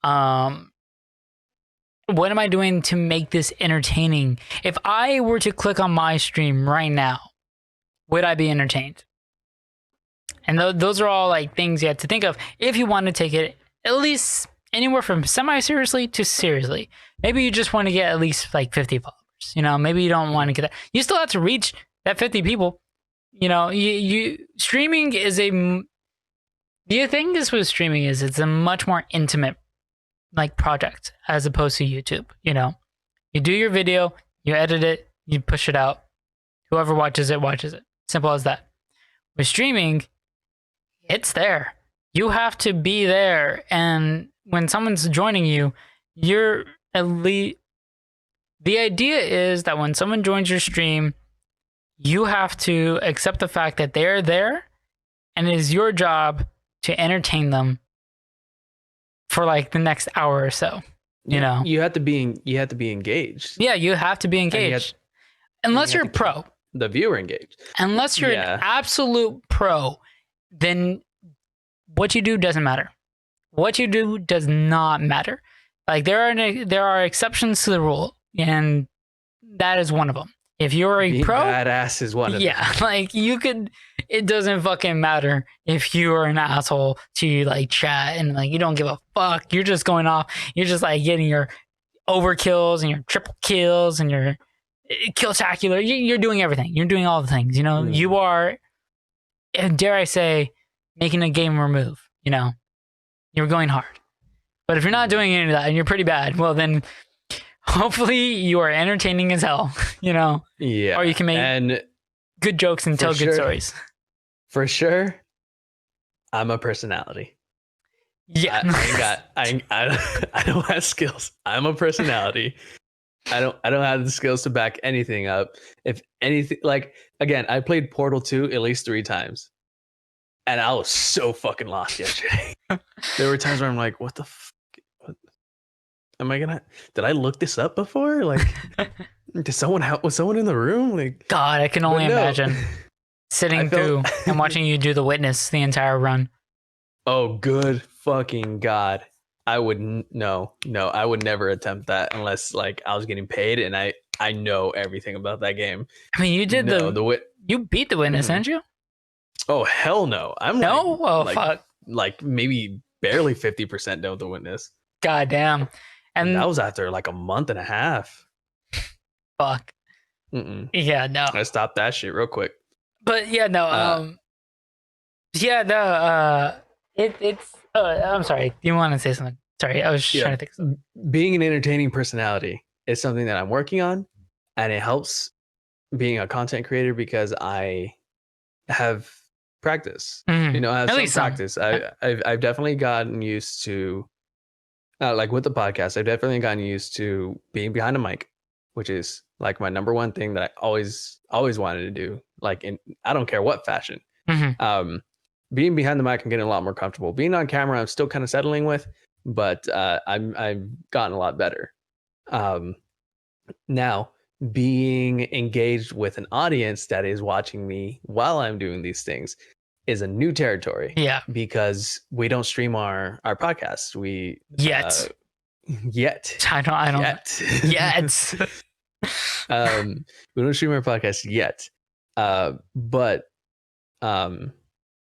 What am I doing to make this entertaining? If I were to click on my stream right now, would I be entertained? And those are all like things you have to think of if you want to take it at least anywhere from semi-seriously to seriously. Maybe you just want to get at least like 50 followers. You know, maybe you don't want to get that. You still have to reach that 50 people. You know, you streaming is the thing is with streaming is it's a much more intimate like project as opposed to YouTube. You know, you do your video, you edit it, you push it out. Whoever watches it, watches it. Simple as that. With streaming, it's there. You have to be there. And when someone's joining you, you're at least, the idea is that when someone joins your stream, you have to accept the fact that they're there and it is your job to entertain them for like the next hour or so. You know, you have to be engaged. Yeah, you have to be engaged. Unless you're a pro. The viewer engaged. Unless you're an absolute pro, then what you do doesn't matter. What you do does not matter. Like there are exceptions to the rule, and that is one of them. If you're a Being pro, badass is one of them. Yeah, like you could. It doesn't fucking matter if you are an asshole to like chat and like you don't give a fuck. You're just going off. You're just like getting your overkills and your triple kills and your kill-tacular. You're doing everything. You're doing all the things. You know, you are, dare I say, making a gamer move. You know, you're going hard. But if you're not doing any of that and you're pretty bad, well then, hopefully you are entertaining as hell. You know, yeah, or you can make good jokes and tell good stories. For sure, I'm a personality. Yeah, I don't have skills. I'm a personality. I don't have the skills to back anything up. If anything, like again, I played Portal 2 at least 3 times, and I was so fucking lost yesterday. There were times where I'm like, "What the fuck? What am I gonna? Did I look this up before? Like, was someone in the room? Like, God, I can only imagine. sitting through and watching you do The Witness the entire run. Oh, good fucking God. I would I would never attempt that unless like I was getting paid and I know everything about that game. I mean, you did you beat The Witness, didn't you? Oh, hell no. I'm Fuck. Like maybe barely 50% done with The Witness. God damn. And that was after like a month and a half. Fuck. Yeah, no. I stopped that shit real quick. But yeah, no. It's. I'm sorry. You want to say something? Sorry, I was trying to think. Being an entertaining personality is something that I'm working on, and it helps being a content creator because I have practice. You know, I have some practice. I've definitely gotten used to, like with the podcast, I've definitely gotten used to being behind a mic, which is like my number one thing that I always wanted to do. Like I don't care what fashion. Being behind the mic, I'm getting a lot more comfortable. Being on camera, I'm still kind of settling with, but I've gotten a lot better. Now, being engaged with an audience that is watching me while I'm doing these things is a new territory. Yeah, because we don't stream our podcasts. We yet. I don't yet. We don't stream our podcast yet. But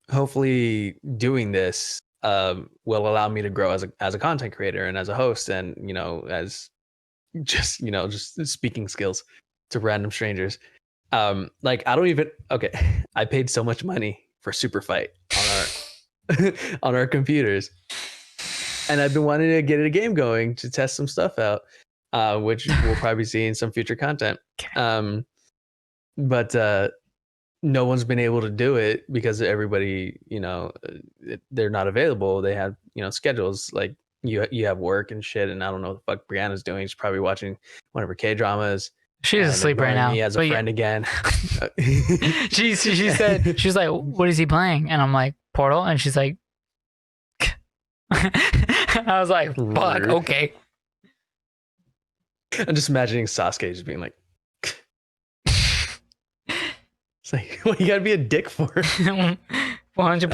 hopefully doing this will allow me to grow as a content creator and as a host, and as just speaking skills to random strangers. Like I paid so much money for Super Fight on our on our computers, and I've been wanting to get a game going to test some stuff out, which we'll probably see in some future content. But no one's been able to do it because everybody, they're not available. They have, schedules. Like you have work and shit, and I don't know what the fuck Brianna's doing. She's probably watching one of her K-dramas. She's asleep right now. Me as a friend again. she said, she's like, what is he playing? And I'm like, Portal. And she's like, I was like, fuck, okay. I'm just imagining Sasuke just being like, it's like, what you gotta be a dick for? Why don't you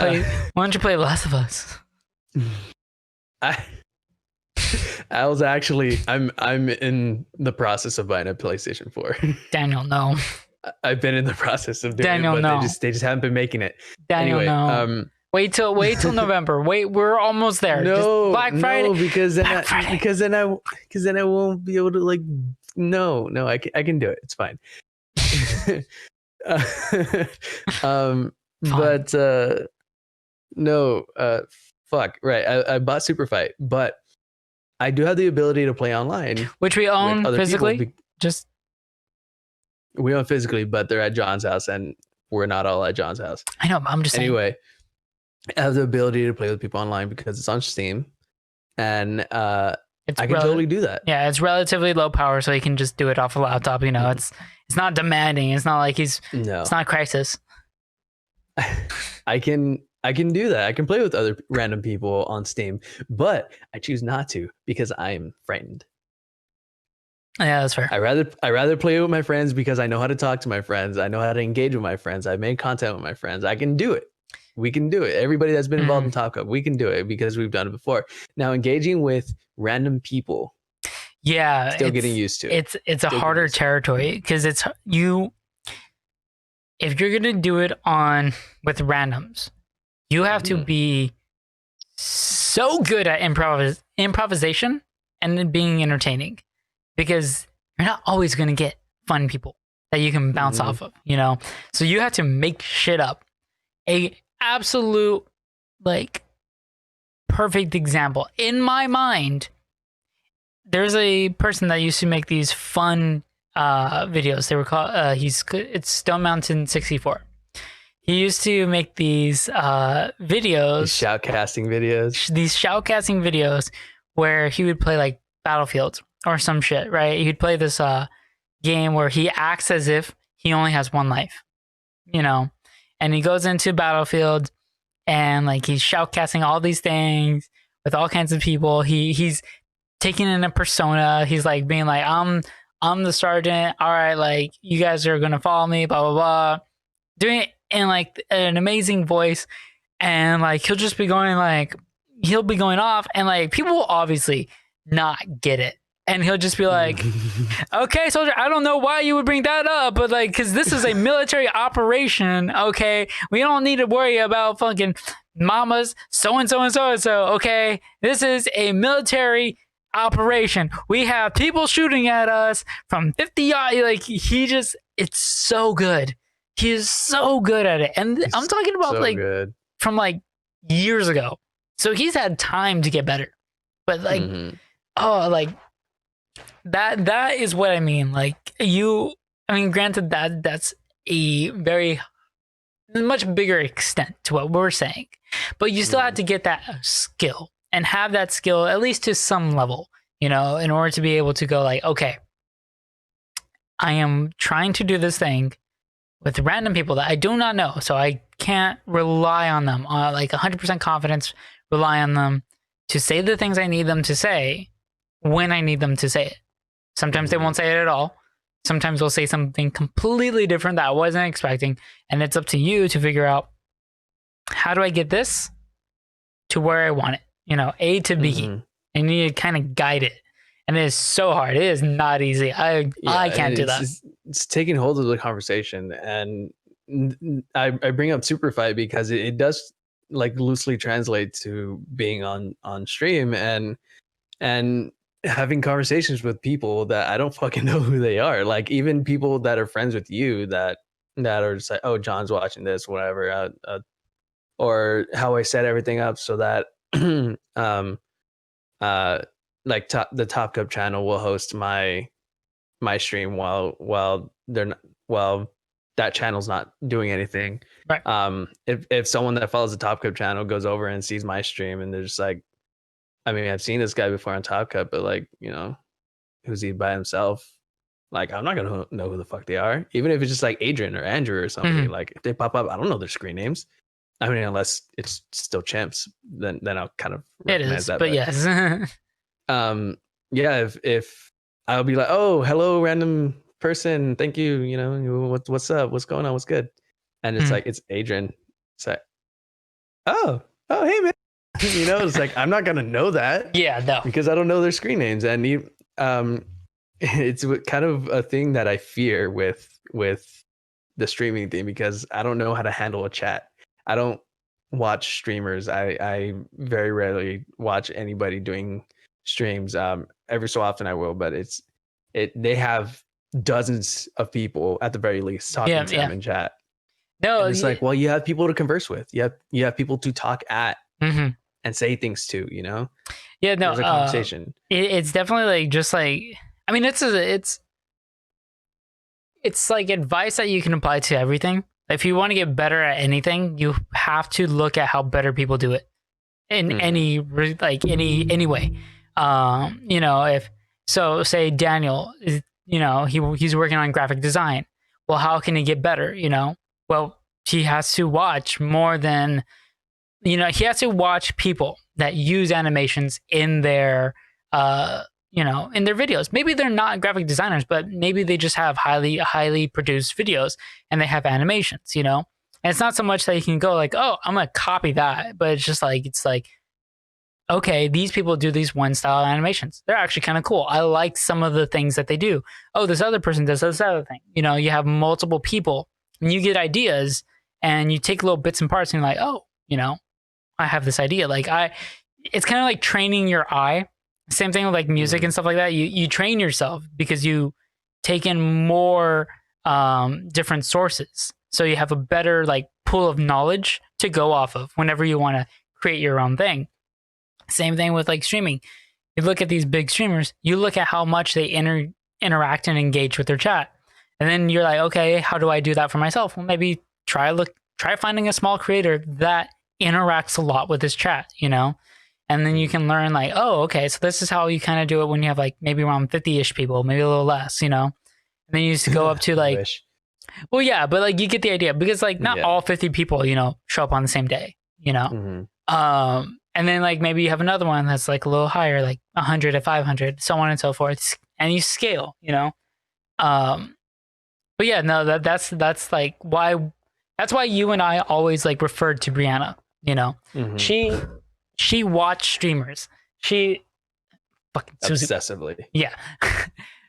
play Last of Us? I was actually I'm in the process of buying a PlayStation 4. Daniel, no. I've been in the process of doing Daniel, it, but no. they just haven't been making it. Daniel, anyway, no. Wait till November. Wait, we're almost there. No, just Black Friday. No, because then I won't be able to like. No, I can do it. It's fine. But no, fuck. Right, I bought Super Fight, but I do have the ability to play online, which we own physically. We own physically, but they're at John's house, and we're not all at John's house. I know, but I'm just anyway. I have the ability to play with people online because it's on Steam, and I can totally do that. Yeah, it's relatively low power, so you can just do it off a laptop. It's not demanding. It's not like it's not Crisis. I can do that. I can play with other random people on Steam, but I choose not to because I'm frightened. Yeah, that's fair. I rather play with my friends because I know how to talk to my friends. I know how to engage with my friends. I make content with my friends. I can do it. We can do it. Everybody that's been involved in TopCup, we can do it because we've done it before. Now, engaging with random people, still getting used to it. It's a harder territory because it's you. If you're gonna do it with randoms, you have to be so good at improvisation and then being entertaining, because you're not always gonna get fun people that you can bounce off of. So you have to make shit up. A absolute perfect example in my mind, there's a person that used to make these fun videos. They were called it's Stone Mountain 64. He used to make these videos, these shoutcasting videos where he would play like Battlefield or some shit, right? He'd play this game where he acts as if he only has one life, and he goes into Battlefield and he's shoutcasting all these things with all kinds of people. He's taking in a persona. He's being like, I'm the sergeant. All right, you guys are gonna follow me. Blah blah blah. Doing it in like an amazing voice, and like he'll just be going like he'll be going off, and like people will obviously not get it, and he'll just be like, okay, soldier, I don't know why you would bring that up, but like, because this is a military operation, okay? We don't need to worry about fucking mamas, so and so and so and so, okay? This is a military operation. We have people shooting at us from 50 yards. Like, it's so good. He is so good at it. And I'm talking about so like good. from like years ago. So he's had time to get better. But like, oh, like, that is what I mean. Like granted that's a very much bigger extent to what we're saying, but you still have to get that skill and have that skill at least to some level, in order to be able to go like, okay, I am trying to do this thing with random people that I do not know, so I can't rely on them like 100% confidence, rely on them to say the things I need them to say when I need them to say it. Sometimes they won't say it at all. Sometimes they'll say something completely different that I wasn't expecting. And it's up to you to figure out, how do I get this to where I want it? A to B. And you need to kind of guide it. And it is so hard. It is not easy. I can't do that. It's taking hold of the conversation. And I bring up Super Fight because it does like loosely translate to being on stream and having conversations with people that I don't fucking know who they are. Like even people that are friends with you that are just like, oh, John's watching this, whatever, or how I set everything up so that like the TopCup channel will host my stream while they're not, while that channel's not doing anything. Right. If someone that follows the TopCup channel goes over and sees my stream and they're just like, I mean, I've seen this guy before on TopCup, but like, who's he by himself? Like, I'm not gonna know who the fuck they are, even if it's just like Adrian or Andrew or somebody. Like, if they pop up, I don't know their screen names. I mean, unless it's still chimps, then I'll kind of recognize that. But yes. Yeah, if I'll be like, oh, hello, random person, thank you. What's up? What's going on? What's good? And it's like it's Adrian. It's like, oh, hey man. It's like I'm not gonna know that. Yeah, no. Because I don't know their screen names, and it's kind of a thing that I fear with the streaming thing because I don't know how to handle a chat. I don't watch streamers. I very rarely watch anybody doing streams. Every so often I will, but they have dozens of people at the very least talking to them in chat. No, and it's like, well, you have people to converse with. You have people to talk at. And say things to, Yeah, no, there's a conversation. It's definitely like just like, I mean, it's like advice that you can apply to everything. If you want to get better at anything, you have to look at how better people do it in any way. If so, say Daniel, he's working on graphic design. Well, how can he get better? Well, he has to watch more than. He has to watch people that use animations in their, in their videos. Maybe they're not graphic designers, but maybe they just have highly produced videos and they have animations, And it's not so much that you can go like, oh, I'm going to copy that. But it's like, okay, these people do these one style animations. They're actually kind of cool. I like some of the things that they do. Oh, this other person does this other thing. You have multiple people and you get ideas and you take little bits and parts and you're like, oh, I have this idea. Like it's kind of like training your eye. Same thing with like music and stuff like that. You train yourself because you take in more different sources. So you have a better like pool of knowledge to go off of whenever you want to create your own thing. Same thing with like streaming. You look at these big streamers, you look at how much they interact and engage with their chat. And then you're like, okay, how do I do that for myself? Well, maybe try finding a small creator that interacts a lot with his chat, and then you can learn like, oh, okay, so this is how you kind of do it when you have like maybe around 50-ish people, maybe a little less, and then you just go up to like, well, yeah, but like you get the idea because like not all 50 people, show up on the same day, and then like maybe you have another one that's like a little higher, like 100 to 500, so on and so forth, and you scale, but yeah, no, that's like why That's why you and I always like referred to Brianna. You know, she watched streamers. She fucking Susie. Obsessively. Yeah.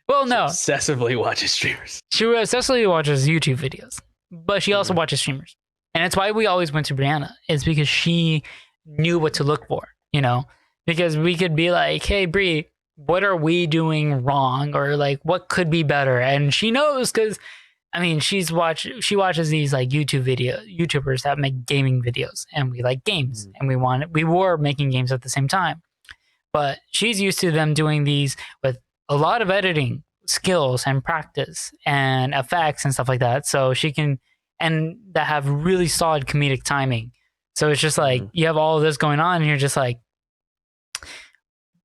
Well, no. Obsessively watches streamers. She obsessively watches YouTube videos, but she also watches streamers. And it's why we always went to Brianna, is because she knew what to look for, you know? Because we could be like, hey, Bri, what are we doing wrong? Or like, what could be better? And she knows because, I mean, she watches these like YouTubers that make gaming videos, and we like games, and we were making games at the same time. But she's used to them doing these with a lot of editing skills and practice and effects and stuff like that. So she can, and that have really solid comedic timing. So it's just like you have all of this going on, and you're just like,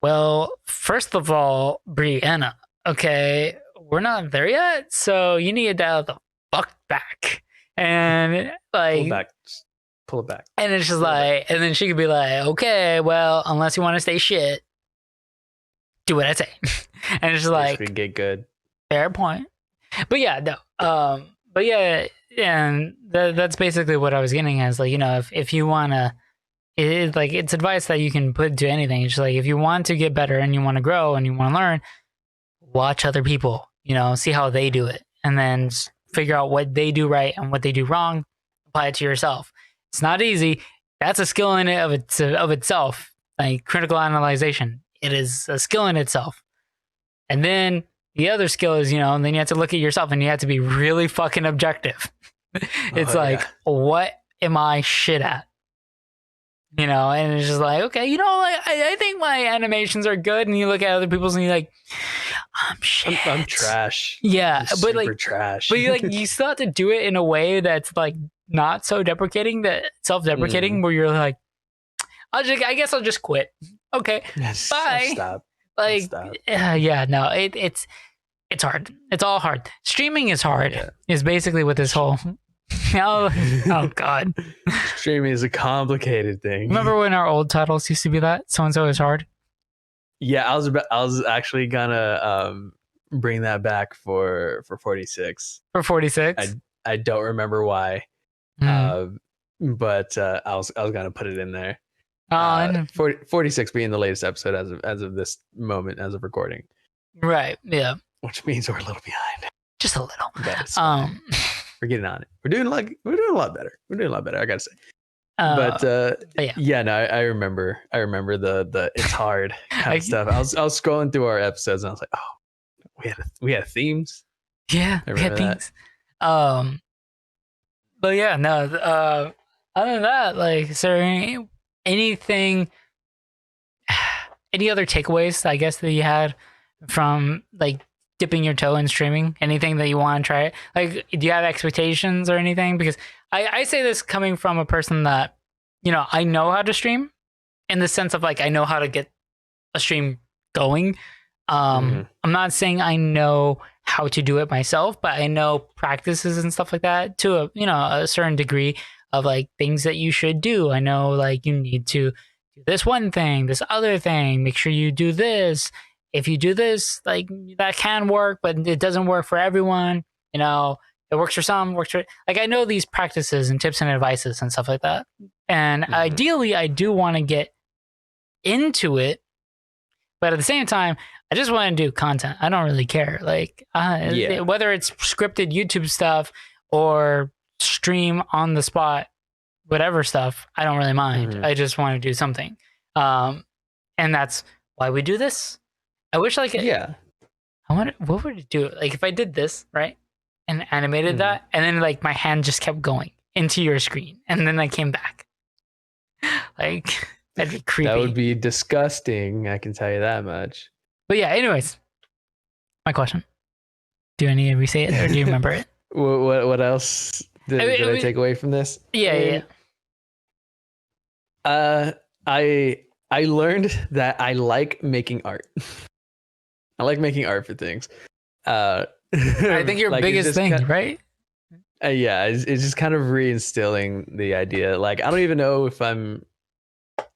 well, first of all, Brianna, okay, we're not there yet, so you need to dial the fuck back. And like, pull it back. And it's just like, and then she could be like, okay, well, unless you want to stay shit, do what I say. And it's just like, get good. Fair point. But yeah, no. But yeah, and that's basically what I was getting at. Is like, you know, if you wanna, it's advice that you can put to anything. It's just like, if you want to get better and you want to grow and you want to learn, watch other people. You know, see how they do it, and then figure out what they do right and what they do wrong. Apply it to yourself. It's not easy. That's a skill in it of itself. Like critical analyzation, it is a skill in itself. And then the other skill is, you know, and then you have to look at yourself and you have to be really fucking objective. It's what am I shit at? You know, and it's just like, okay, you know, like I think my animations are good, and you look at other people's and you're like, I'm shit. I'm trash. Yeah, I'm but like trash. But you still have to do it in a way that's like not so deprecating, that self-deprecating, where you're like, I guess I'll just quit. Okay, bye. Stop. Like, Stop. Yeah, no, it's hard. It's all hard. Streaming is hard. Yeah. Is basically what this whole. oh God. Streaming is a complicated thing. Remember when our old titles used to be that so and so is hard? Yeah, I was actually gonna bring that back for 46. For 46? I don't remember why. But I was gonna put it in there. 46 being the latest episode as of this moment, as of recording. Right. Yeah. Which means we're a little behind. Just a little. We're getting on it. We're doing a lot better. I gotta say. But yeah, no, I remember the it's hard kind of stuff. I was scrolling through our episodes and I was like, oh, we had themes. Yeah, we had themes. But yeah, no. Other than that, like, is there anything, any other takeaways, I guess, that you had from like dipping your toe in streaming? Anything that you want to try it? Like, do you have expectations or anything? Because I say this coming from a person that, you know, I know how to stream, in the sense of like, I know how to get a stream going. I'm not saying I know how to do it myself, but I know practices and stuff like that to a certain degree of like things that you should do. I know like you need to do this one thing, this other thing, make sure you do this. If you do this, like that can work, but it doesn't work for everyone. You know, it works for some, works for, like, I know these practices and tips and advices and stuff like that. And ideally I do want to get into it, but at the same time, I just want to do content. I don't really care. Like, whether it's scripted YouTube stuff or stream on the spot, whatever stuff, I don't really mind. I just want to do something. And that's why we do this. I wish like, I wonder, what would it do? Like if I did this, right? And animated that, and then like my hand just kept going into your screen, and then I came back. Like, that'd be creepy. That would be disgusting. I can tell you that much. But yeah, anyways, my question. Do I need to re-say it, or do you remember it? What else did I take away from this? Yeah. I learned that I like making art. I like making art for things. I think your like biggest thing, right? Yeah, it's just kind of reinstilling the idea. Like, I don't even know if I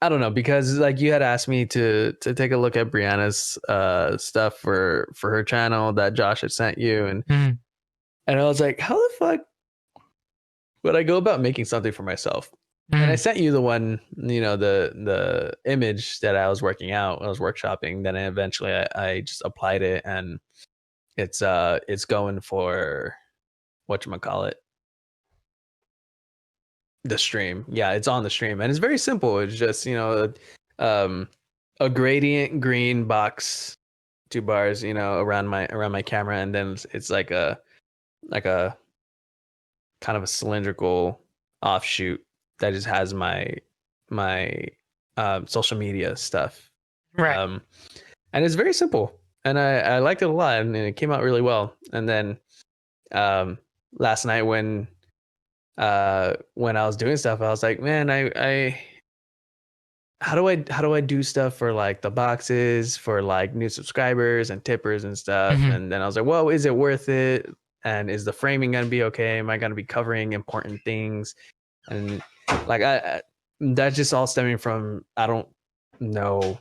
don't know, because like you had asked me to take a look at Brianna's stuff for her channel that Josh had sent you, and I was like, how the fuck when I go about making something for myself, and I sent you the one, the image that I was working out, I was workshopping. Then eventually I just applied it, and it's going for whatchamacallit, the stream. Yeah, it's on the stream, and it's very simple. It's just um, a gradient green box, 2 bars, around my camera, and then it's like a kind of a cylindrical offshoot that just has my social media stuff. Right. And it's very simple, and I liked it a lot, and it came out really well. And then last night when I was doing stuff, I was like, man, I how do I do stuff for like the boxes for like new subscribers and tippers and stuff? And then I was like, well, is it worth it? And is the framing gonna be okay? Am I gonna be covering important things? And like that's just all stemming from I don't know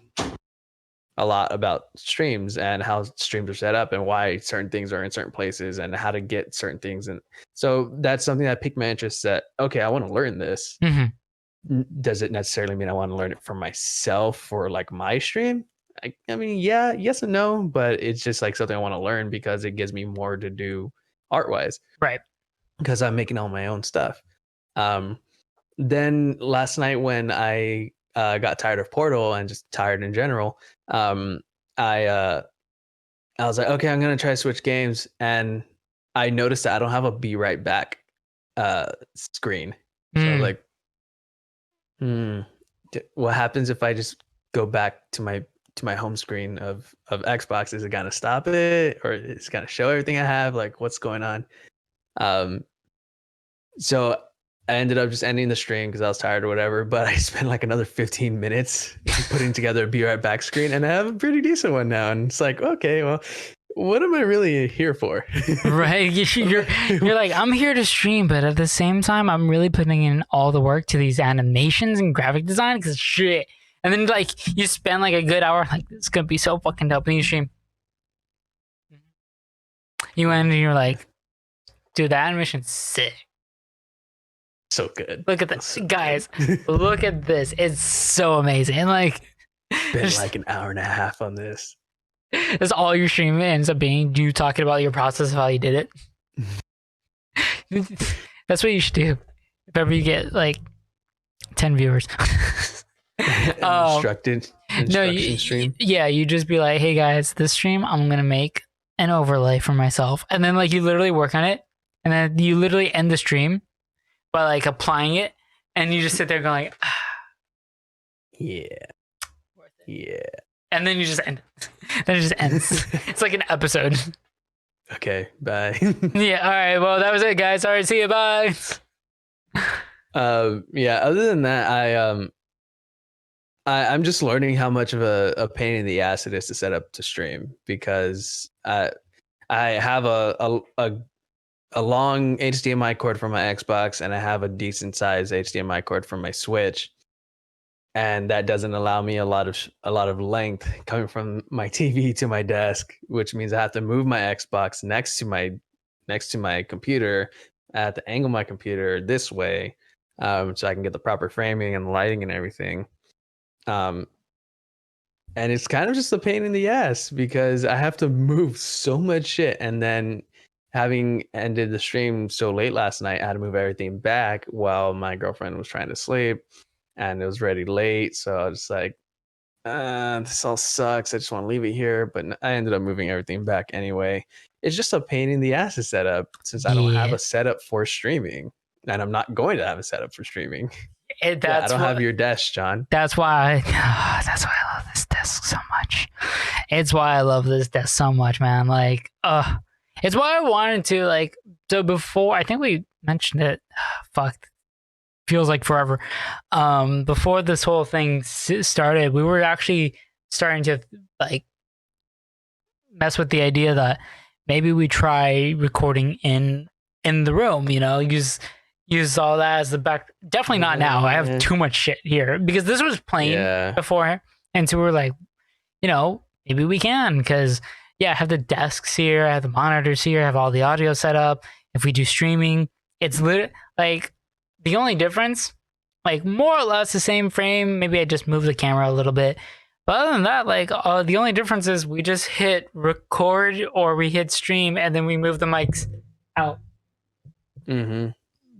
a lot about streams and how streams are set up and why certain things are in certain places and how to get certain things. And so that's something that piqued my interest that, okay, I want to learn this. Does it necessarily mean I want to learn it for myself for like my stream? I mean, yeah, yes and no, but it's just like something I want to learn because it gives me more to do art wise. Right. Because I'm making all my own stuff. Then last night when I got tired of Portal and just tired in general, I was like, okay, I'm gonna try to switch games, and I noticed that I don't have a be right back screen. So I was like, what happens if I just go back to my home screen of Xbox? Is it gonna stop it, or it's gonna show everything I have? Like, what's going on? So I ended up just ending the stream because I was tired or whatever. But I spent like another 15 minutes putting together a be right back screen, and I have a pretty decent one now. And it's like, okay, well, what am I really here for? Right. You're like, I'm here to stream, but at the same time, I'm really putting in all the work to these animations and graphic design because shit. And then like you spend like a good hour, like it's gonna be so fucking dope. And you stream. You end and you're like, dude, the animation's sick. So good. Look at this, so guys. Look at this. It's so amazing. And like, been like an hour and a half on this. That's all your stream ends up being you talking about your process of how you did it. That's what you should do. If ever you get like 10 viewers. Instruction stream. Yeah, you just be like, hey guys, this stream I'm gonna make an overlay for myself. And then like you literally work on it. And then you literally end the stream by like applying it, and you just sit there going like, yeah, yeah, and then you just end. Then it just ends. It's like an episode. Okay, bye. Yeah, all right. Well, that was it, guys. All right, see you. Bye. Yeah. Other than that, I'm just learning how much of a pain in the ass it is to set up to stream because I have a long HDMI cord for my Xbox, and I have a decent sized HDMI cord for my Switch, and that doesn't allow me a lot of length coming from my TV to my desk, which means I have to move my Xbox next to my computer. I have to angle my computer this way, so I can get the proper framing and lighting and everything. And it's kind of just a pain in the ass because I have to move so much shit, and then having ended the stream so late last night, I had to move everything back while my girlfriend was trying to sleep, and it was already late. So I was just like, this all sucks. I just want to leave it here. But I ended up moving everything back anyway. It's just a pain in the ass to set up since I don't have a setup for streaming, and I'm not going to have a setup for streaming. I don't have your desk, John. That's why I love this desk so much. It's why I love this desk so much, man. Like, it's why I wanted to, like, so before, I think we mentioned it, fuck, feels like forever. Before this whole thing started, we were actually starting to, like, mess with the idea that maybe we try recording in the room, use all that as the back. Definitely not now. I have too much shit here because this was playing before. And so we were like, maybe we can because, I have the desks here. I have the monitors here. I have all the audio set up. If we do streaming, it's Like the only difference, like more or less the same frame. Maybe I just moved the camera a little bit. But other than that, like the only difference is we just hit record or we hit stream and then we move the mics out. Mm-hmm.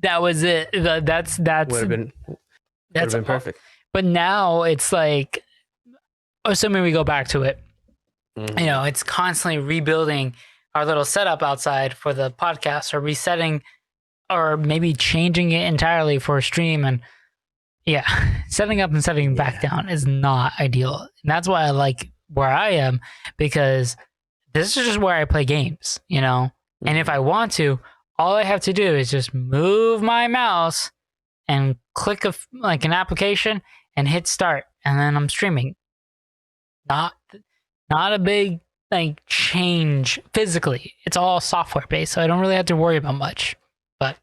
That was it. That's Would have been perfect. But now it's like, assuming we go back to it, you know, it's constantly rebuilding our little setup outside for the podcast or resetting or maybe changing it entirely for a stream. And yeah, setting up and setting back down is not ideal. And that's why I like where I am, because this is just where I play games, you know? And if I want to, all I have to do is just move my mouse and click like an application and hit start, and then I'm streaming. Not a big like change physically. It's all software based, so I don't really have to worry about much. But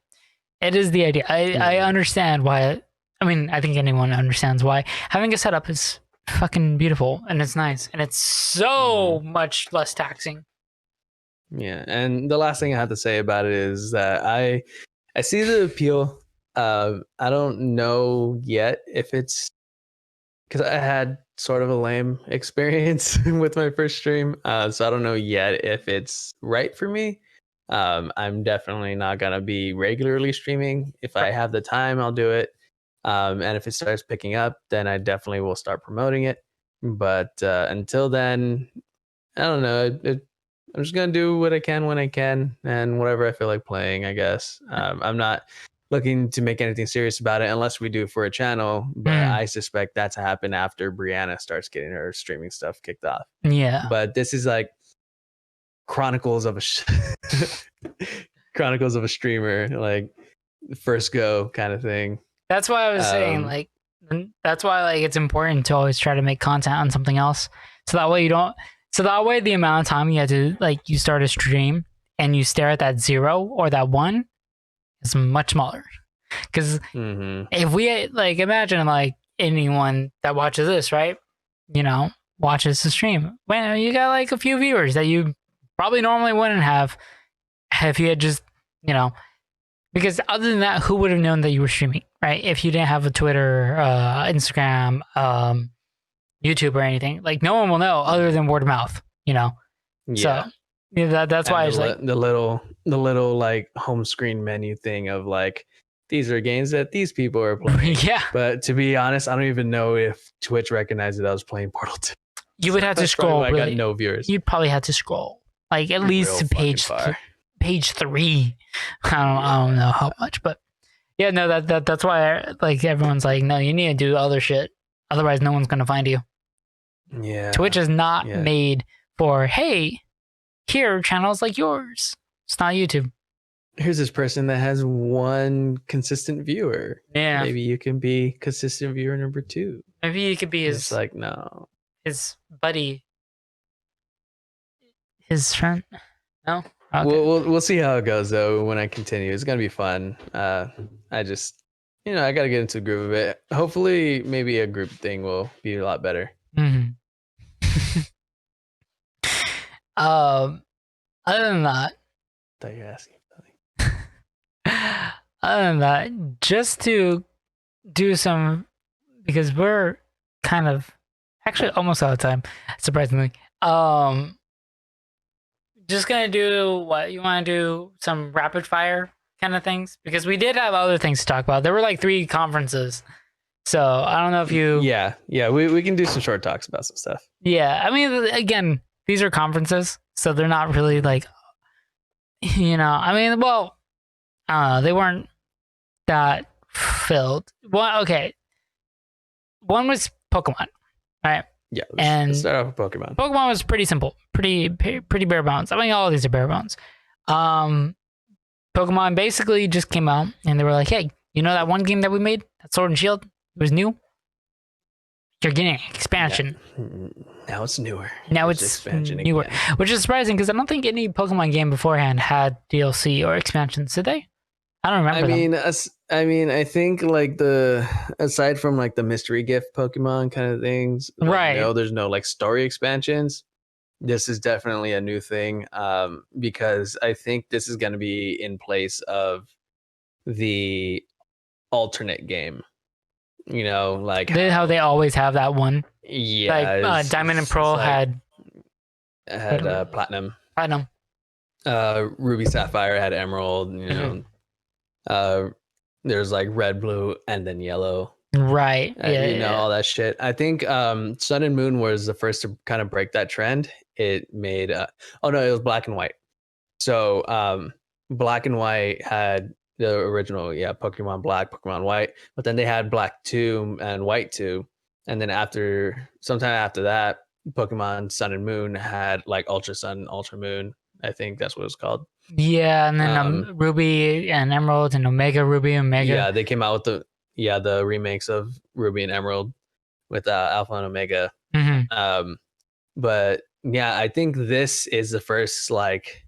it is the idea. I understand why. I mean, I think anyone understands why having a setup is fucking beautiful and it's nice and it's so much less taxing. Yeah, and the last thing I have to say about it is that I see the appeal. I don't know yet if it's because I had sort of a lame experience with my first stream, so I don't know yet if it's right for me. I'm definitely not gonna be regularly streaming. If I have the time, I'll do it. And if it starts picking up, then I definitely will start promoting it. But until then, I don't know. I'm just gonna do what I can when I can, and whatever I feel like playing, I guess. I'm not looking to make anything serious about it unless we do it for a channel. But I suspect that to happen after Brianna starts getting her streaming stuff kicked off. Yeah. But this is like chronicles of a chronicles of a streamer, like first go kind of thing. That's why I was saying, like, that's why like it's important to always try to make content on something else, so that way you don't. So that way, the amount of time you have to like you start a stream and you stare at that 0 or that 1 is much smaller. Because if we like imagine like anyone that watches this, right? You know, watches the stream. Well, you got like a few viewers that you probably normally wouldn't have if you had just, you know, because other than that, who would have known that you were streaming, right? If you didn't have a Twitter, Instagram, YouTube or anything, like no one will know other than word of mouth, you know. Yeah. So that's why it's like the little like home screen menu thing of like these are games that these people are playing. Yeah. But to be honest, I don't even know if Twitch recognized that I was playing Portal 2. You would have to scroll. I got no viewers. You'd probably have to scroll like at least to page 3. I don't know how much, but yeah, no, that's why like everyone's like, no, you need to do other shit, otherwise no one's gonna find you. Yeah. Twitch is not made for, hey, here are channels like yours. It's not YouTube. Here's this person that has one consistent viewer. Yeah. Maybe you can be consistent viewer number 2. Maybe you could be it's like no. His buddy. His friend. No? Okay. We'll see how it goes though when I continue. It's gonna be fun. I just I gotta get into the groove of it. Hopefully maybe a group thing will be a lot better. Other than that, I thought you were asking something. Other than that, just to do some, because we're kind of actually almost out of time, surprisingly. Just gonna do what you want to do, some rapid fire kind of things, because we did have other things to talk about. There were like 3 conferences. So I don't know if you. Yeah, we can do some short talks about some stuff. Yeah, I mean, again, these are conferences, so they're not really like, I mean, well, they weren't that filled. Well, okay, one was Pokemon, right? Yeah, let's start off with Pokemon. Pokemon was pretty simple, pretty bare bones. I mean, all of these are bare bones. Pokemon basically just came out, and they were like, "Hey, you know that one game that we made, that Sword and Shield? It was new. You're getting an expansion. Yeah. Now it's newer. Now it's expansion newer, again. Which is surprising because I don't think any Pokemon game beforehand had DLC or expansions. Did they? I don't remember. I mean, I think like aside from like the mystery gift Pokemon kind of things, like, right? No, there's no like story expansions. This is definitely a new thing, because I think this is going to be in place of the alternate game. You know, like How they always have that one. yeah, Like Diamond and Pearl like had platinum. platinum. Ruby Sapphire had emerald. You Mhm. know, there's like red, blue, and then yellow. Right. Yeah. You know, Yeah. all that shit. I think Sun and Moon was the first to kind of break that trend. It made oh no, it was Black and White. So Black and White had the original, yeah, Pokemon Black, Pokemon White, but then they had Black 2 and White 2. And then sometime after that, Pokemon Sun and Moon had like Ultra Sun, Ultra Moon. I think that's what it was called. Yeah, and then Ruby and Emerald and Omega Ruby and Omega. Yeah, they came out with the remakes of Ruby and Emerald with Alpha and Omega. Mm-hmm. But yeah, I think this is the first like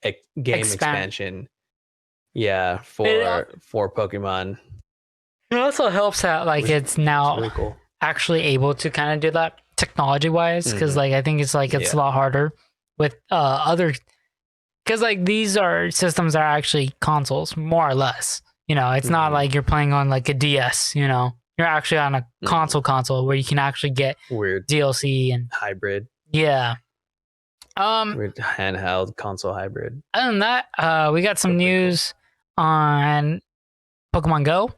game expansion. Yeah, for Pokemon. It also helps that like it's now really cool. actually able to kind of do that technology wise, because like I think it's a lot harder with other, because like these are systems that are actually consoles more or less. You know, it's not like you're playing on like a DS. You know, you're actually on a console where you can actually get weird DLC and hybrid. Yeah. Weird handheld console hybrid. Other than that, we got some news on Pokemon Go.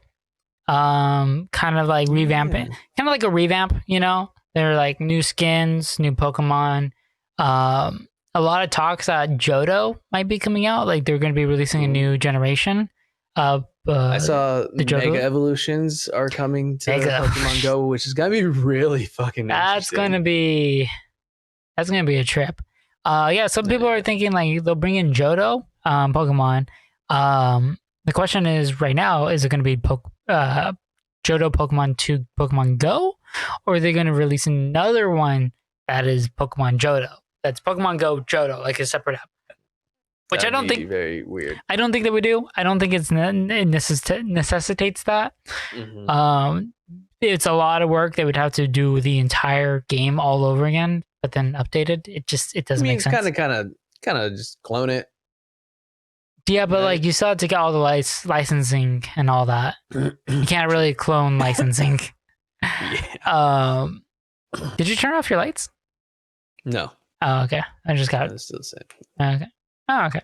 Kind of like revamping, kind of like a revamp. You know, they're like new skins, new Pokemon. A lot of talks that Johto might be coming out. Like they're going to be releasing a new generation. I saw the Mega Evolutions are coming to Pokemon Go, which is gonna be really fucking. That's gonna be a trip. Yeah, some people are thinking like they'll bring in Johto, Pokemon. The question is right now, is it going to be Johto Pokemon to Pokemon Go, or are they going to release another one that is Pokemon Johto? That's Pokemon Go Johto, like a separate app. Which I don't think very weird. I don't think that we do. I don't think it necessitates that. It's a lot of work. They would have to do the entire game all over again, but then updated. It doesn't make sense. Kind of just clone it. Yeah, but like you still have to get all the licensing and all that. You can't really clone licensing. Yeah. Did you turn off your lights? No. Oh, okay. I just got it. It's still the same. Okay. Oh, okay.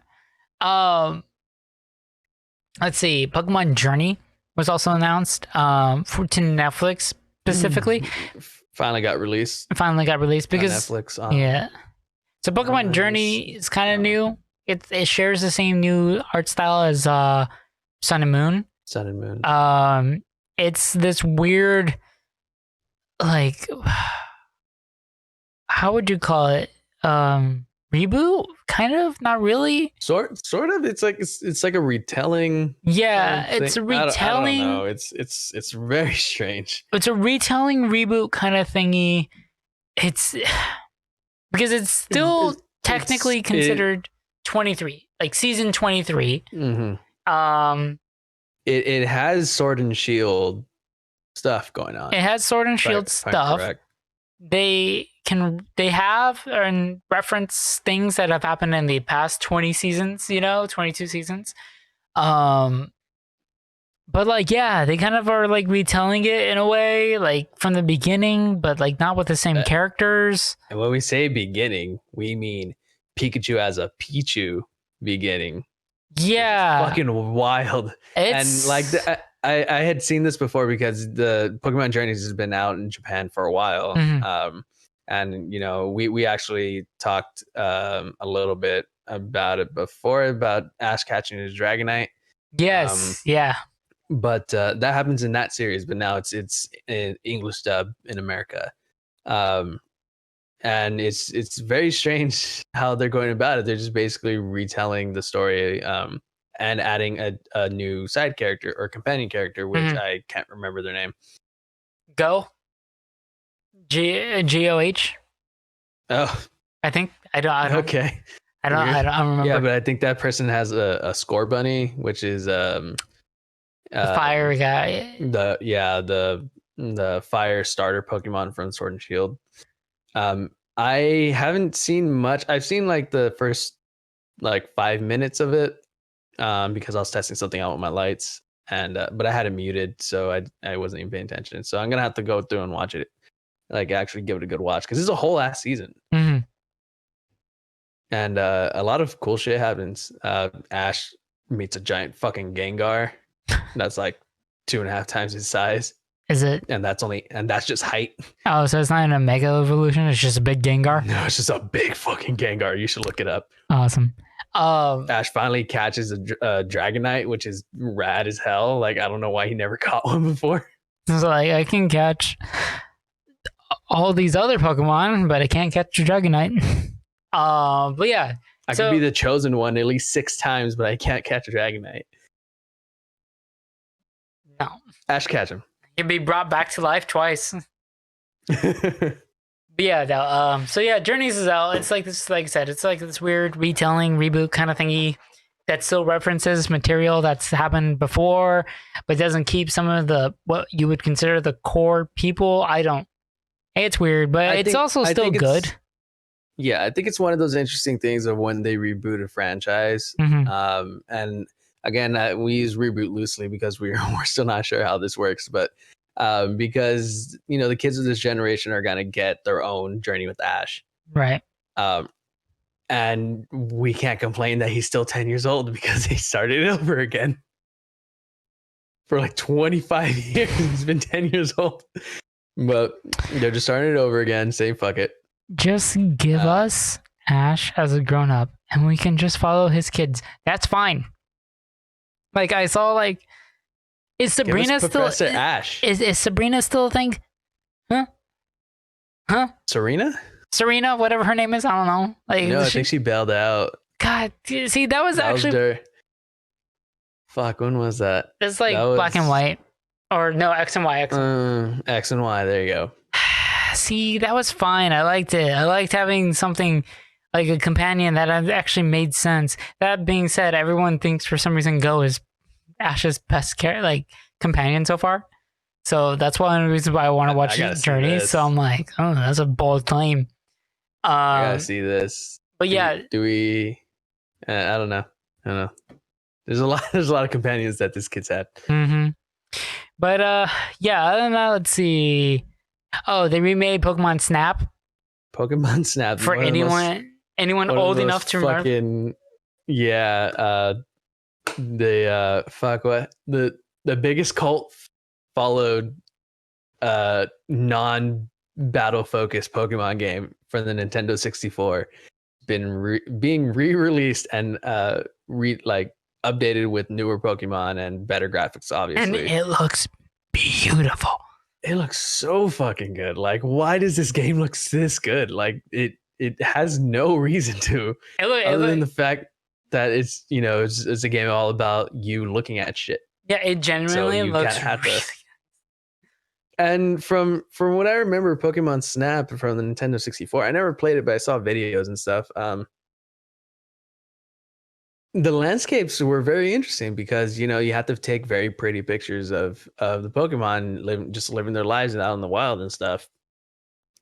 Let's see. Pokemon Journey was also announced to Netflix specifically. Finally got released because Netflix. Yeah. So Pokemon Journey is kind of new. It shares the same new art style as Sun and Moon. Sun and Moon. It's this weird, like, how would you call it? Reboot? Kind of, not really. Sort of. It's like a retelling. Yeah, it's a retelling. I don't know. It's very strange. It's a retelling reboot kind of thingy. It's because it's still technically considered 23, like season 23. It has Sword and Shield stuff going on. It has Sword and Shield stuff. They have and reference things that have happened in the past 20 seasons, 22 seasons. But like, yeah, they kind of are like retelling it in a way, like from the beginning, but like not with the same characters. And when we say beginning, we mean Pikachu as a Pichu beginning. Yeah. Fucking wild. And like, I had seen this before because the Pokemon Journeys has been out in Japan for a while. And we actually talked a little bit about it before, about Ash catching his Dragonite. Yes. Yeah. But that happens in that series, but now it's in English dub in America. And it's very strange how they're going about it. They're just basically retelling the story and adding a new side character or companion character, which I can't remember their name. Go. GOH. Oh, I think I don't. Okay. I don't remember. Yeah, but I think that person has a score bunny, which is the fire guy. The fire starter Pokemon from Sword and Shield. I haven't seen much. I've seen like the first like 5 minutes of it, because I was testing something out with my lights, and but I had it muted, so I wasn't even paying attention. So I'm gonna have to go through and watch it, like actually give it a good watch, because it's a whole ass season. Mm-hmm. And a lot of cool shit happens. Ash meets a giant fucking Gengar that's like 2.5 times his size. Is it? And that's just height. Oh, so it's not even a mega evolution. It's just a big Gengar. No, it's just a big fucking Gengar. You should look it up. Awesome. Ash finally catches a Dragonite, which is rad as hell. Like, I don't know why he never caught one before. It's like I can catch all these other Pokemon, but I can't catch a Dragonite. But yeah, I could be the chosen one at least 6 times, but I can't catch a Dragonite. No. Ash, catch him. He'd be brought back to life twice. But yeah, no, so yeah, Journeys is out. It's like this, like I said, it's like this weird retelling, reboot kind of thingy that still references material that's happened before, but doesn't keep some of the what you would consider the core people. It's weird, but it's also still good. Yeah, I think it's one of those interesting things of when they reboot a franchise. Mm-hmm. And again, we use reboot loosely because we're still not sure how this works, but because the kids of this generation are gonna get their own journey with Ash, right? And we can't complain that he's still 10 years old because he started over again for like 25 years. He's been 10 years old, but they're just starting it over again, saying fuck it. Just give us Ash as a grown up, and we can just follow his kids. That's fine. Like I saw, like, is Sabrina still Ash? Is Sabrina still a thing? Huh? Serena, whatever her name is, I don't know. Like, no, I think she bailed out. God, see, that was actually. Fuck, when was that? It's like Black and White, or no, X and Y. X and Y. There you go. See, that was fine. I liked it. I liked having something like a companion that actually made sense. That being said, everyone thinks for some reason Go is Ash's best companion so far. So that's one of the reasons why I want to watch Journey. So I'm like, oh, that's a bold claim. I gotta see this. But yeah, do we? I don't know. There's a lot of companions that this kid's had. Mm-hmm. But yeah, I don't know. Let's see. Oh, they remade Pokemon Snap. Pokemon Snap for anyone old enough to remember. Yeah. The biggest cult followed non-battle focused Pokemon game for the Nintendo 64 being re-released and updated with newer Pokemon and better graphics, obviously. And it looks beautiful. It looks so fucking good. Like, why does this game look this good? Like, it has no reason to, other than the fact that it's it's a game all about you looking at shit. Yeah, it genuinely looks really. And from what I remember, Pokemon Snap from the Nintendo 64, I never played it, but I saw videos and stuff. The landscapes were very interesting because you have to take very pretty pictures of the Pokemon living their lives out in the wild and stuff.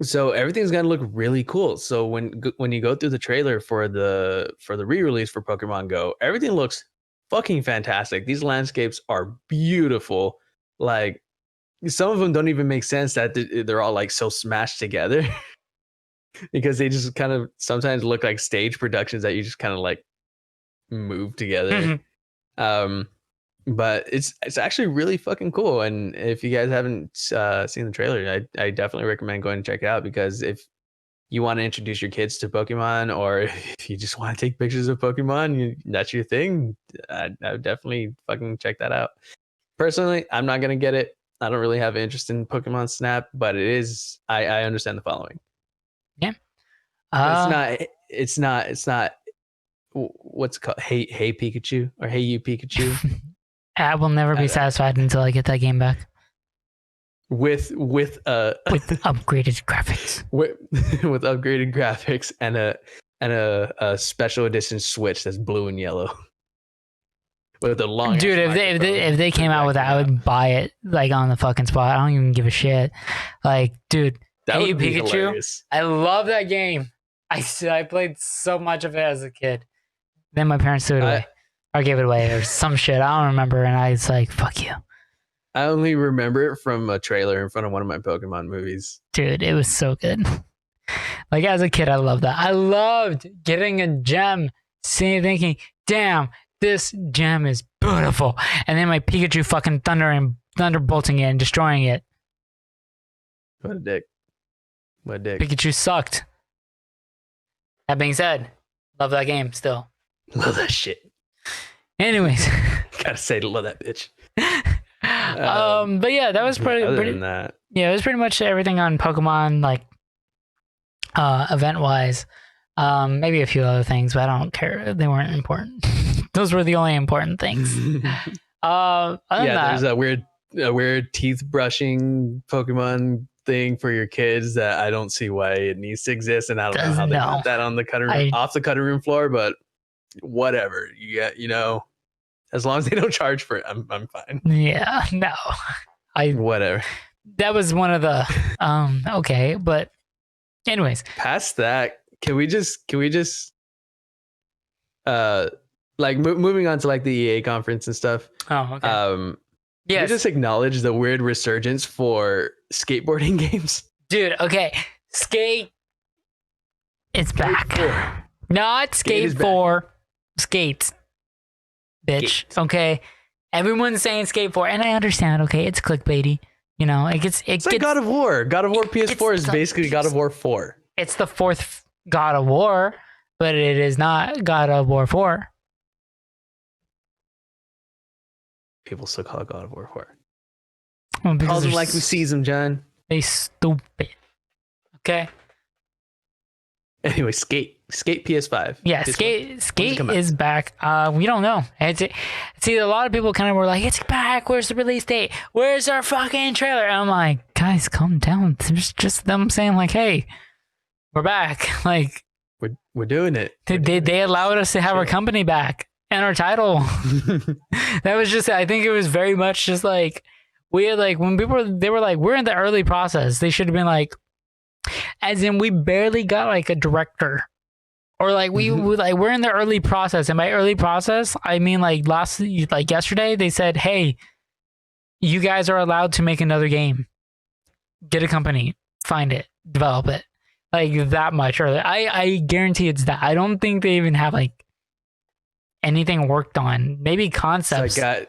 So everything's gonna look really cool. So when you go through the trailer for the re-release for Pokemon Go, everything looks fucking fantastic. These landscapes are beautiful. Like, some of them don't even make sense that they're all like so smashed together because they just kind of sometimes look like stage productions that you just kind of like move together. But it's actually really fucking cool. And if you guys haven't seen the trailer, I definitely recommend going and check it out, because if you want to introduce your kids to Pokemon, or if you just want to take pictures of Pokemon, that's your thing, I would definitely fucking check that out. Personally, I'm not gonna get it. I don't really have interest in Pokemon Snap, but it is. I understand the following. Yeah. It's not. What's it called? Hey Pikachu, or Hey You Pikachu. I will never be satisfied until I get that game back. With upgraded graphics. With upgraded graphics and a special edition Switch that's blue and yellow. With a long. Dude, if they came out with that, I would buy it like on the fucking spot. I don't even give a shit. Like, dude, that Hey would be Pikachu. Hilarious. I love that game. I played so much of it as a kid. Then my parents threw it away. or gave it away or some shit. I don't remember. And I was like, fuck you. I only remember it from a trailer in front of one of my Pokemon movies. Dude, it was so good. Like as a kid, I loved that. I loved getting a gem, thinking, damn, this gem is beautiful. And then my Pikachu fucking thunderbolting it and destroying it. What a dick. What a dick. Pikachu sucked. That being said, love that game still. Love that shit. Anyways. Gotta say, love that bitch. But yeah, that was pretty than that. Yeah, it was pretty much everything on Pokemon, like event wise. Maybe a few other things, but I don't care. They weren't important. Those were the only important things. There's that weird teeth brushing Pokemon thing for your kids that I don't see why it needs to exist, and I don't know how they put that on the off the cutting room floor, but whatever. As long as they don't charge for it, I'm fine. Yeah, no. Whatever. That was one of the okay, but anyways. Past that, can we just like moving on to like the EA conference and stuff. Oh, okay. Yes. You just acknowledge the weird resurgence for skateboarding games. Dude, okay. Skate. It's back. Not Skate 4. Skates. Bitch. Skates. Okay. Everyone's saying Skate 4, and I understand, okay, it's clickbaity. You know, it's like God of War. God of War PS4 is basically God of War 4. It's the fourth God of War, but it is not God of War 4. People still call it God of War 4. Well, calls them like we sees them, John. They stupid. Okay. Anyway, Skate PS5. Yeah, Skate is back. We don't know. See, a lot of people kind of were like, "It's back. Where's the release date? Where's our fucking trailer?" And I'm like, guys, calm down. There's just them saying like, "Hey, we're back." Like, we're doing it. They allowed us to have our company back and our title. That was just. I think it was very much just like we had like when they were like, "We're in the early process." They should have been like, as in we barely got like a director. Or like we're in the early process, and by early process I mean like yesterday they said, "Hey, you guys are allowed to make another game. Get a company, find it, develop it." Like that much early. I guarantee it's that. I don't think they even have like anything worked on. Maybe concepts. So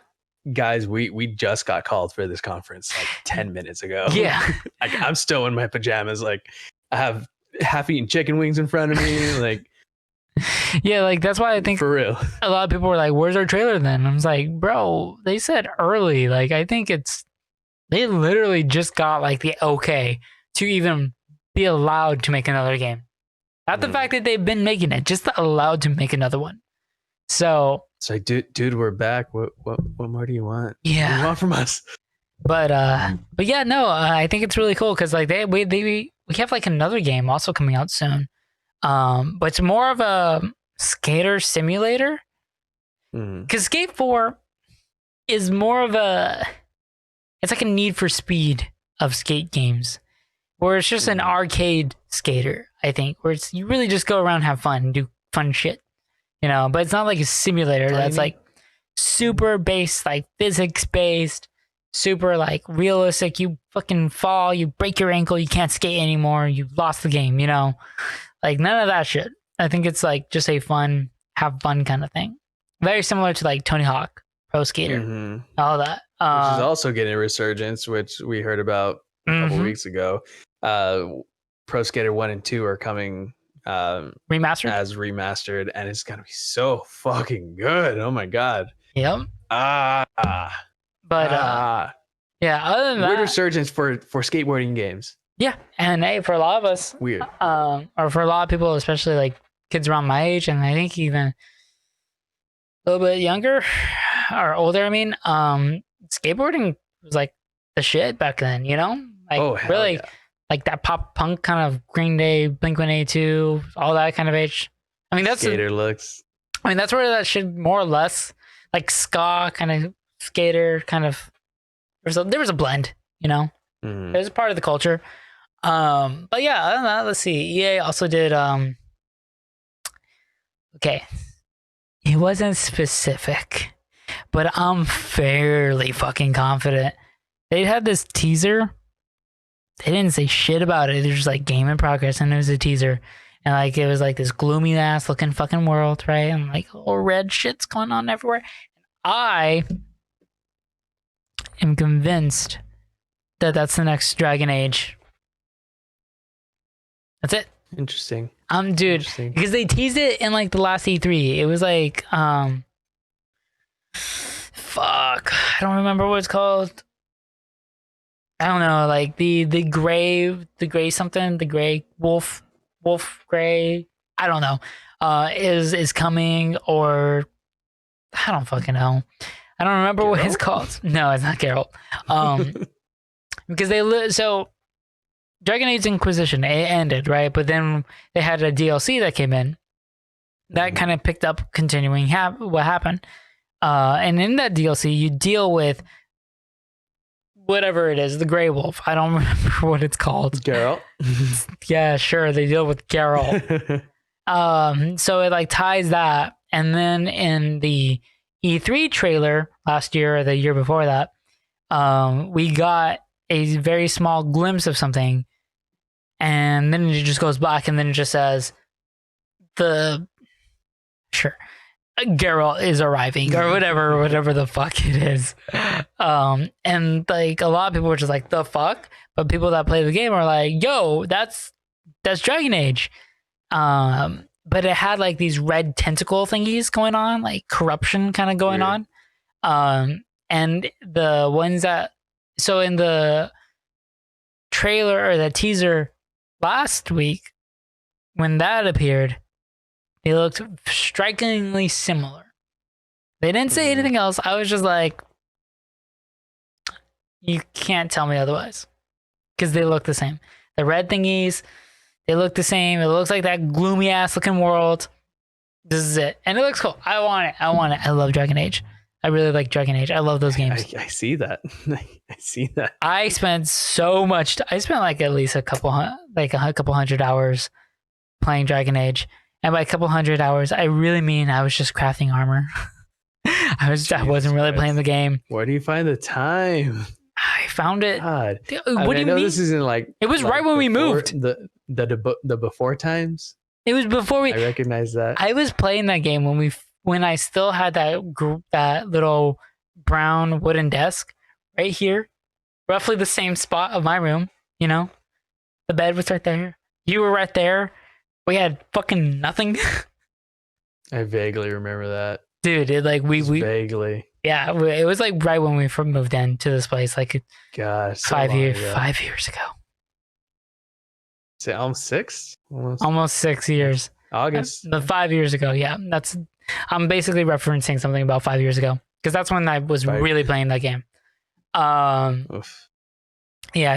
guys, we just got called for this conference like 10 minutes ago. Yeah, I'm still in my pajamas. Like I have half-eaten chicken wings in front of me. Like. Yeah, like that's why I think for real a lot of people were like, "Where's our trailer then?" I was like, bro, they said early. Like I think they literally just got like the okay to even be allowed to make another game. Not the fact that they've been making it, just allowed to make another one. So it's like, dude, we're back. What more do you want? Yeah, what do you want from us? But yeah, no, I think it's really cool because like we have like another game also coming out soon. But it's more of a skater simulator. Because Skate 4 is more of it's like a Need for Speed of skate games. Where it's just an arcade skater, I think. Where you really just go around and have fun and do fun shit. You know, but it's not like a simulator that's like super based, like physics based, super like realistic. You fucking fall, you break your ankle, you can't skate anymore, you lost the game, you know? Like none of that shit. I think it's like just a fun, have fun kind of thing. Very similar to like Tony Hawk, Pro Skater, all that. Which is also getting a resurgence, which we heard about a couple weeks ago. Pro Skater 1 and 2 are coming remastered, and it's gonna be so fucking good. Oh my god. Yep. Yeah, other than that, weird resurgence for skateboarding games. Yeah, and hey, for a lot of us, weird. Or for a lot of people, especially like kids around my age, and I think even a little bit younger or older. I mean, skateboarding was like the shit back then, you know? Like really, like that pop punk kind of Green Day, Blink-182, all that kind of age. I mean, that's skater looks. I mean, that's where that should more or less like ska kind of skater kind of. There was a blend, you know. It was a part of the culture. But yeah, other than that, let's see. EA also did okay. He wasn't specific, but I'm fairly fucking confident. They had this teaser. They didn't say shit about it. They're just like game in progress, and it was a teaser. And like it was like this gloomy ass looking fucking world, right? And like all red shit's going on everywhere. I am convinced that that's the next Dragon Age. That's it. Interesting. Dude, because they teased it in like the last E3. It was like, fuck, I don't remember what it's called. I don't know, like the gray something, the gray wolf gray. I don't know. Is coming, or I don't fucking know. I don't remember what it's called. No, it's not Geralt. Because so Dragon Age Inquisition, it ended, right? But then they had a DLC that came in that kind of picked up continuing what happened. And in that DLC, you deal with whatever it is, the Grey Wolf. I don't remember what it's called. Geralt. Yeah, sure. They deal with Geralt. So it like ties that. And then in the E3 trailer last year or the year before that, we got a very small glimpse of something. And then it just goes back, and then it just says Geralt is arriving, or whatever the fuck it is. And like a lot of people were just like, the fuck? But people that play the game are like, yo, that's Dragon Age. But it had like these red tentacle thingies going on, like corruption kind of going on. And the ones so in the trailer or the teaser last week, when that appeared, they looked strikingly similar. They didn't say anything else. I was just like, you can't tell me otherwise, because they look the same. The red thingies, they look the same. It looks like that gloomy ass looking world. This is it, and it looks cool. I want it. I love Dragon Age. I really like Dragon Age. I love those games. I see that. I see that. I spent so much. I spent like at least a couple hundred hours playing Dragon Age, and by a couple hundred hours, I really mean I was just crafting armor. I wasn't really playing the game. Where do you find the time? I found it. God. What do you mean? This isn't like it was right when we moved. The before times. It was before we. I recognize that. I was playing that game when I still had that little brown wooden desk right here, roughly the same spot of my room. You know, the bed was right there. You were right there. We had fucking nothing. I vaguely remember that, dude. It like we vaguely. Yeah, it was like right when we moved into this place, like gosh, 5 years ago. Is it almost 6? Almost 6 years. August. 5 years ago. Yeah, I'm basically referencing something about 5 years ago, because that's when I was really playing that game. Yeah,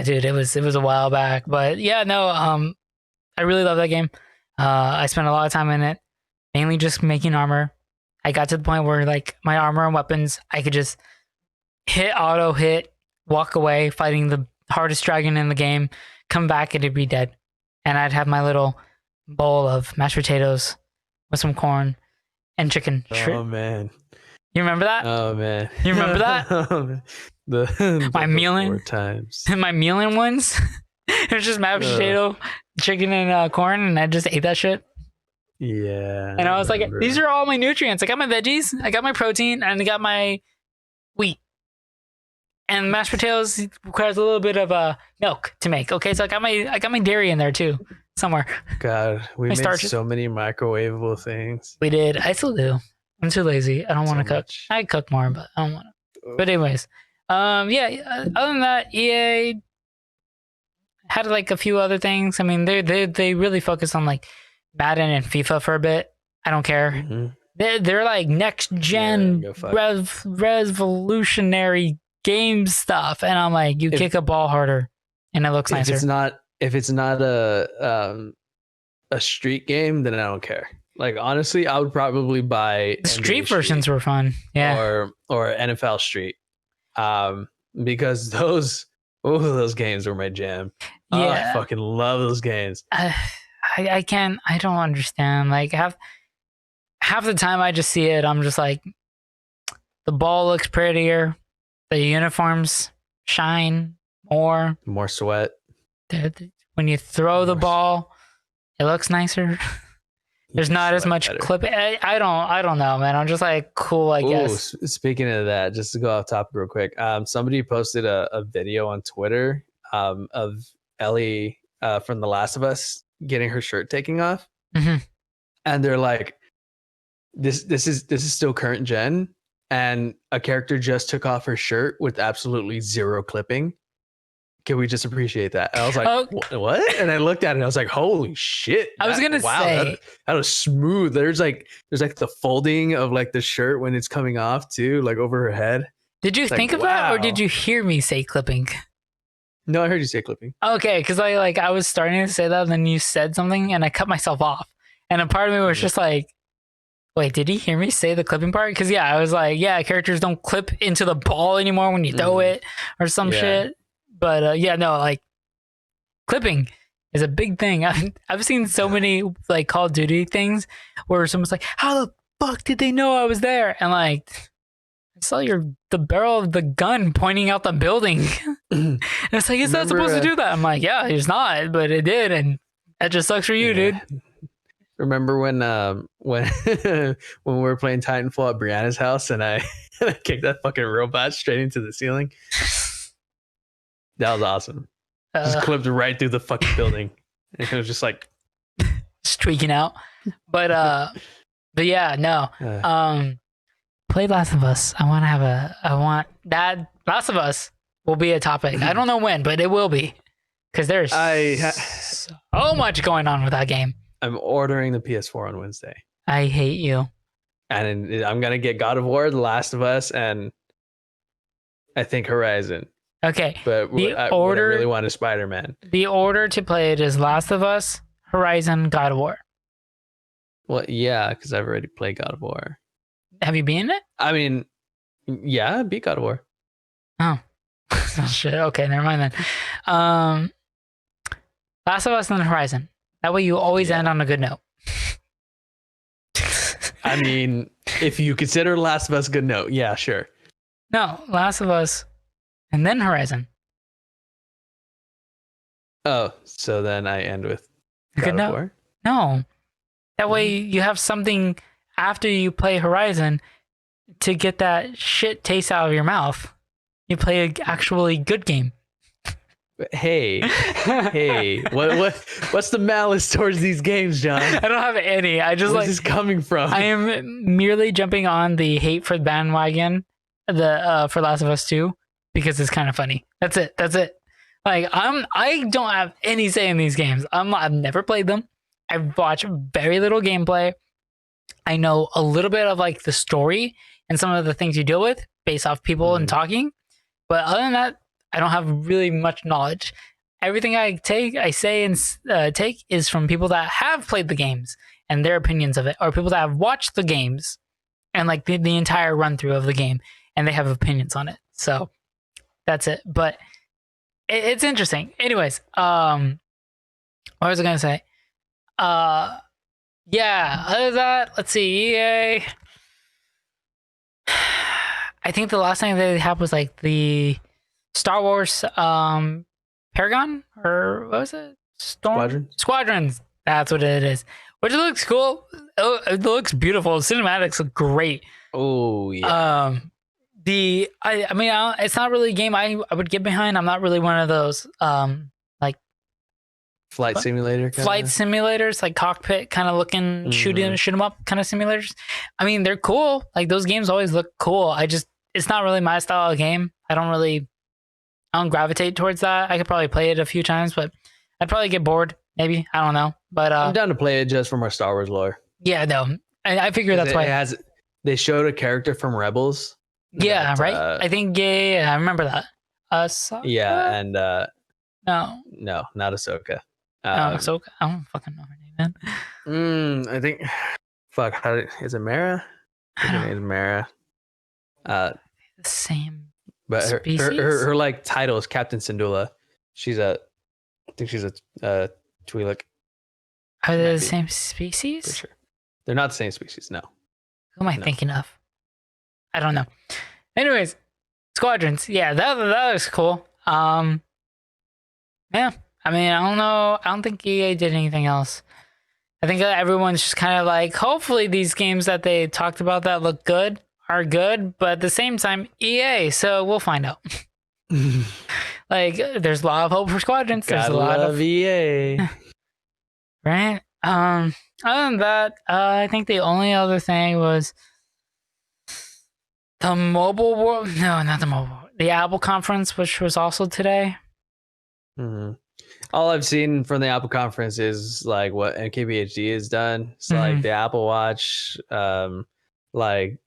dude, it was a while back, but yeah, no, I really love that game. I spent a lot of time in it, mainly just making armor. I got to the point where like my armor and weapons, I could just auto hit, walk away, fighting the hardest dragon in the game, come back and it'd be dead. And I'd have my little bowl of mashed potatoes with some corn and chicken. Oh man. You remember that? Oh man. You remember that? My mealin' times. My mealin' ones. It was just mashed potato, chicken, and corn, and I just ate that shit. Yeah. And I was like, these are all my nutrients. I got my veggies, I got my protein, and I got my wheat. And mashed potatoes requires a little bit of milk to make. Okay, so I got my dairy in there too, somewhere. God, we made so many microwavable things. We did. I still do. I'm too lazy. I don't want to cook. I cook more, but I don't want to. But anyways, yeah. Other than that, EA had like a few other things. I mean, they really focus on like Madden and FIFA for a bit. I don't care. Mm-hmm. They're like next gen revolutionary game stuff, and I'm like, you kick a ball harder, and it looks nicer. If it's not a street game, then I don't care. Like honestly, I would probably buy the Street versions were fun, yeah, or NFL Street, because those games were my jam. Yeah, oh, I fucking love those games. I don't understand. Like half the time I just see it, I'm just like, the ball looks prettier, the uniforms shine more. More sweat. When you throw the ball, it looks nicer. There's not as much clip. I don't know, man. I'm just like, cool, I guess. Speaking of that, just to go off topic real quick, somebody posted a video on Twitter of Ellie from The Last of Us getting her shirt taken off, and they're like, this is still current gen, and a character just took off her shirt with absolutely zero clipping. Can we just appreciate that? And I was like, what? And I looked at it and I was like, holy shit. I was gonna say that was smooth. There's like the folding of like the shirt when it's coming off too, like over her head. Did you think of that, or did you hear me say clipping? No, I heard you say clipping. Okay, because I was starting to say that, and then you said something, and I cut myself off. And a part of me was just like, wait, did he hear me say the clipping part? Because yeah, I was like, yeah, characters don't clip into the ball anymore when you throw it or some shit. But yeah, no, like clipping is a big thing. I've seen so many like Call of Duty things where someone's like, how the fuck did they know I was there? And like, I saw the barrel of the gun pointing out the building. And it's like, it's not supposed to do that. I'm like, yeah, it's not, but it did, and that just sucks for you, dude. Remember when when we were playing Titanfall at Brianna's house and I kicked that fucking robot straight into the ceiling? That was awesome. Just clipped right through the fucking building. And it was just like tweaking out. But yeah, no. Play Last of Us. I want that. Last of Us will be a topic. I don't know when, but it will be. Because there's so much going on with that game. I'm ordering the PS4 on Wednesday. I hate you. And I'm gonna get God of War, The Last of Us, and I think Horizon. Okay. But what I really want is Spider-Man. The order to play it is Last of Us, Horizon, God of War. Well, yeah, because I've already played God of War. Have you been in it? I mean, yeah, I beat God of War. Oh. Shit. Okay, never mind then. Last of Us and Horizon. That way you always end on a good note. I mean, if you consider Last of Us a good note, yeah, sure. No, Last of Us and then Horizon. Oh, so then I end with God of War? No. That way you have something after you play Horizon to get that shit taste out of your mouth. You play an actually good game. Hey, what's the malice towards these games, John? I don't have any. I just Where's this coming from? I am merely jumping on the hate for the bandwagon, for Last of Us 2, because it's kind of funny. That's it. Like I don't have any say in these games. I've never played them. I've watched very little gameplay. I know a little bit of like the story and some of the things you deal with based off people and talking, but other than that, I don't have really much knowledge. Everything I take is from people that have played the games and their opinions of it, or people that have watched the games and like the entire run through of the game, and they have opinions on it. So that's it. But it's interesting. Anyways, what was I gonna say? Yeah. Other than that, let's see. EA. I think the last thing they had was like the Star Wars Paragon, or what was it? Squadrons. That's what it is. Which looks cool. It looks beautiful. Cinematics look great. Oh yeah. I mean, it's not really a game I would get behind. I'm not really one of those like flight simulators, like cockpit kind of looking shoot 'em up kind of simulators. I mean, they're cool. Like those games always look cool. It's not really my style of game. I don't gravitate towards that. I could probably play it a few times, but I'd probably get bored. Maybe, I don't know. But I'm down to play it just for more Star Wars lore. Yeah, no, I figure that's why they showed a character from Rebels. Yeah, right. I think I remember that. Ahsoka? Yeah, and no, not Ahsoka. Ahsoka. I don't fucking know her name, man. I think. Fuck. Is it Mara? Her name is Mara. The same. But her like title is Captain Syndulla. I think she's a Twi'lek. Are they the same species? For sure. They're not the same species, no. Who am I thinking of? I don't know. Anyways, Squadrons. Yeah, that was cool. Yeah. I mean, I don't know. I don't think EA did anything else. I think everyone's just kind of like, hopefully these games that they talked about that look good are good, but at the same time, EA, so we'll find out. Like, there's a lot of hope for Squadrons. There's Gotta a lot love of EA. right. Other than that, I think the only other thing was the mobile world. No, not the mobile. The Apple conference, which was also today. Mm-hmm. All I've seen from the Apple conference is like what NKBHD has done. It's like the Apple Watch, like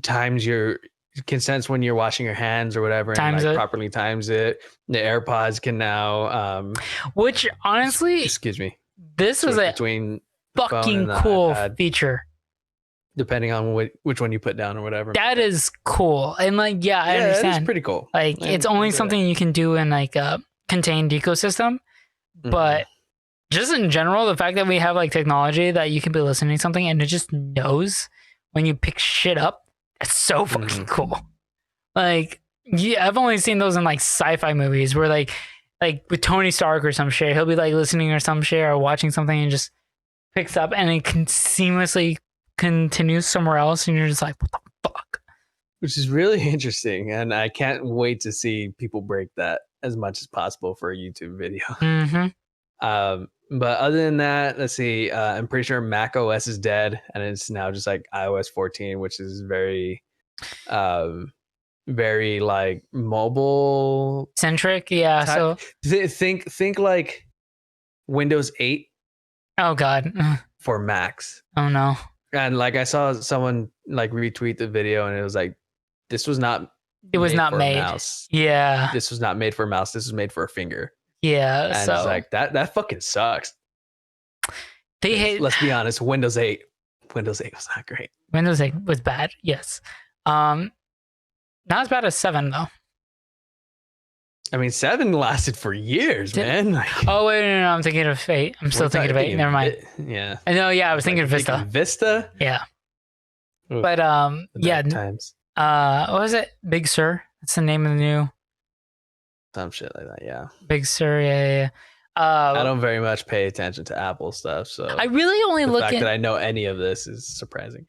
times your consents when you're washing your hands or whatever, and like properly times it. The AirPods can now, which honestly, excuse me, this was a between fucking cool feature. Depending on which one you put down or whatever. That is cool, and like I understand. That is pretty cool. Like it's only something you can do in like a contained ecosystem, but just in general, the fact that we have like technology that you can be listening to something and it just knows when you pick shit up, that's so fucking cool. Like, yeah, I've only seen those in like sci-fi movies where like with Tony Stark or some shit, he'll be like listening or some shit or watching something and just picks up and it can seamlessly continues somewhere else, and you're just like, what the fuck? Which is really interesting, and I can't wait to see people break that as much as possible for a YouTube video. But other than that, let's see. I'm pretty sure Mac OS is dead, and it's now just like iOS 14, which is very, very like mobile centric. Yeah. So think like Windows 8. Oh God. For Macs. Oh no. And like I saw someone like retweet the video, and it was like, this was not. It was not made. Mouse. Yeah. This was not made for a mouse. This was made for a finger. Yeah. And so it's like that fucking sucks. They hate. Let's be honest. Windows 8 was not great. Windows 8 was bad. Yes. Not as bad as 7 though. I mean, 7 lasted for years, man. Like, oh wait, no, I'm thinking of 8. I'm still thinking of 8. Never mind. Yeah. I know. Yeah, I was thinking of Vista. Vista. Yeah. Oof. But yeah. Times. What was it? Big Sur. That's the name of the new. Some shit like that. Yeah. Big Sur. Yeah. I don't very much pay attention to Apple stuff, so I really only the fact that I know any of this is surprising.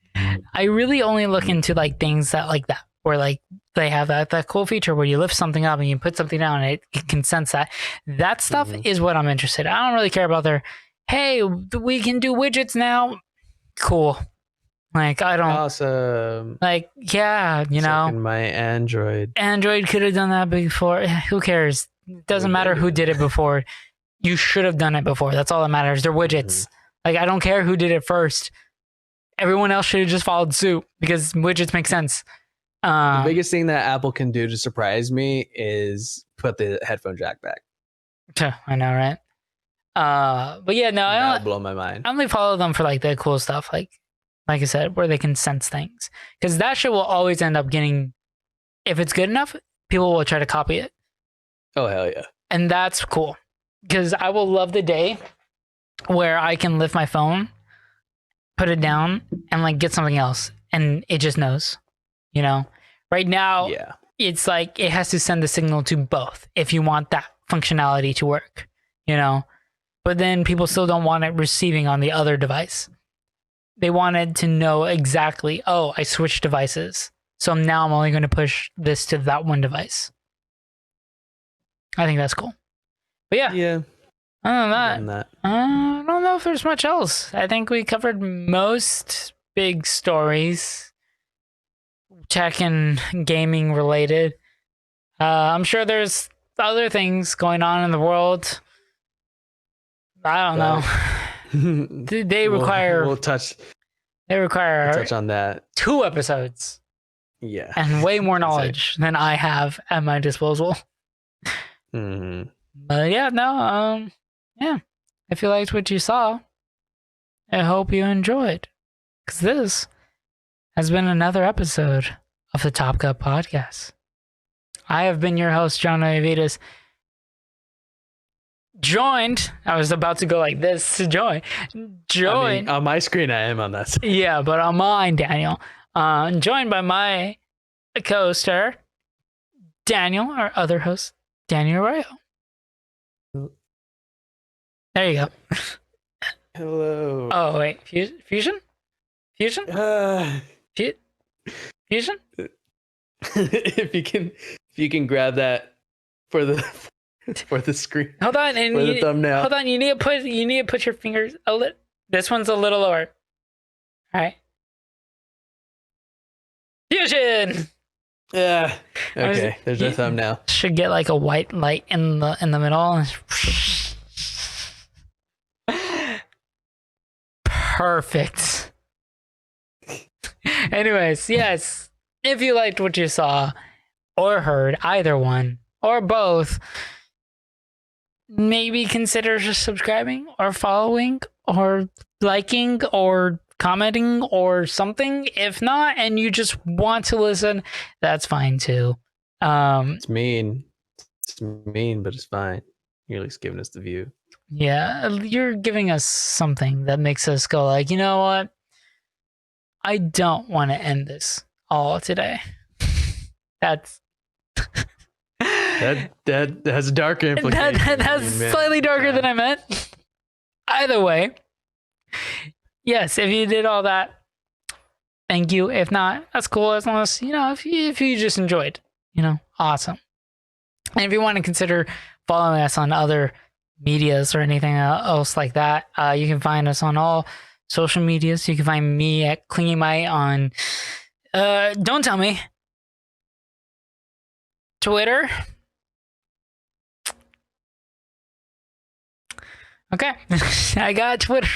I really only look into like things that like that, where like they have that cool feature where you lift something up and you put something down and it can sense that. That stuff is what I'm interested in. I don't really care about their, hey, we can do widgets now. Cool. Like I don't. Awesome. Like yeah, you know. My Android. Android could have done that before. Who cares? It doesn't matter who did it before. You should have done it before. That's all that matters. They're widgets. Like I don't care who did it first. Everyone else should have just followed suit because widgets make sense. The biggest thing that Apple can do to surprise me is put the headphone jack back. I know, right? But yeah, no, I don't blow my mind. I only follow them for like the cool stuff, like I said, where they can sense things. Because that shit will always end up getting, if it's good enough, people will try to copy it. Oh hell yeah! And that's cool. Because I will love the day where I can lift my phone, put it down, and like get something else, and it just knows. You know, right now, it's like it has to send the signal to both if you want that functionality to work. You know, but then people still don't want it receiving on the other device. They wanted to know exactly. Oh, I switched devices, so now I'm only going to push this to that one device. I think that's cool. But yeah. Other than that, I don't know if there's much else. I think we covered most big stories, tech and gaming related. I'm sure there's other things going on in the world. I don't know. They require. We'll touch. They require. Touch on that. 2 episodes. Yeah. And way more knowledge than I have at my disposal. But yeah, no, yeah. If you liked what you saw, I hope you enjoyed. Because this has been another episode of the TopCup podcast. I have been your host, John Oyavides. joined. I was about to go like this to join. Join. I mean, on my screen, I am on that side. Yeah, but on mine, Daniel. Joined by my co-star, Daniel, our other host, Daniel Arroyo. There you go. Hello. Oh wait, fusion? Fusion? Fusion? If you can grab that for the screen. Hold on, and for the thumbnail. Hold on, you need to put your fingers a little. This one's a little lower. All right. Fusion. Yeah. Okay. There's a thumbnail. Should get like a white light in the middle. Perfect. Anyways, yes. If you liked what you saw or heard, either one or both, maybe consider just subscribing or following or liking or commenting or something. If not, and you just want to listen, that's fine too. It's mean, but it's fine. You're at least giving us the view. Yeah, you're giving us something that makes us go like, you know what? I don't want to end this all today. That's that has a darker implication. That's slightly darker than I meant. Either way, yes, if you did all that, thank you. If not, that's cool. As long as, if you just enjoyed, awesome. And if you want to consider following us on other medias or anything else like that, you can find us on all social medias. You can find me at ClingyMite on don't tell me, Twitter. Okay. I got Twitter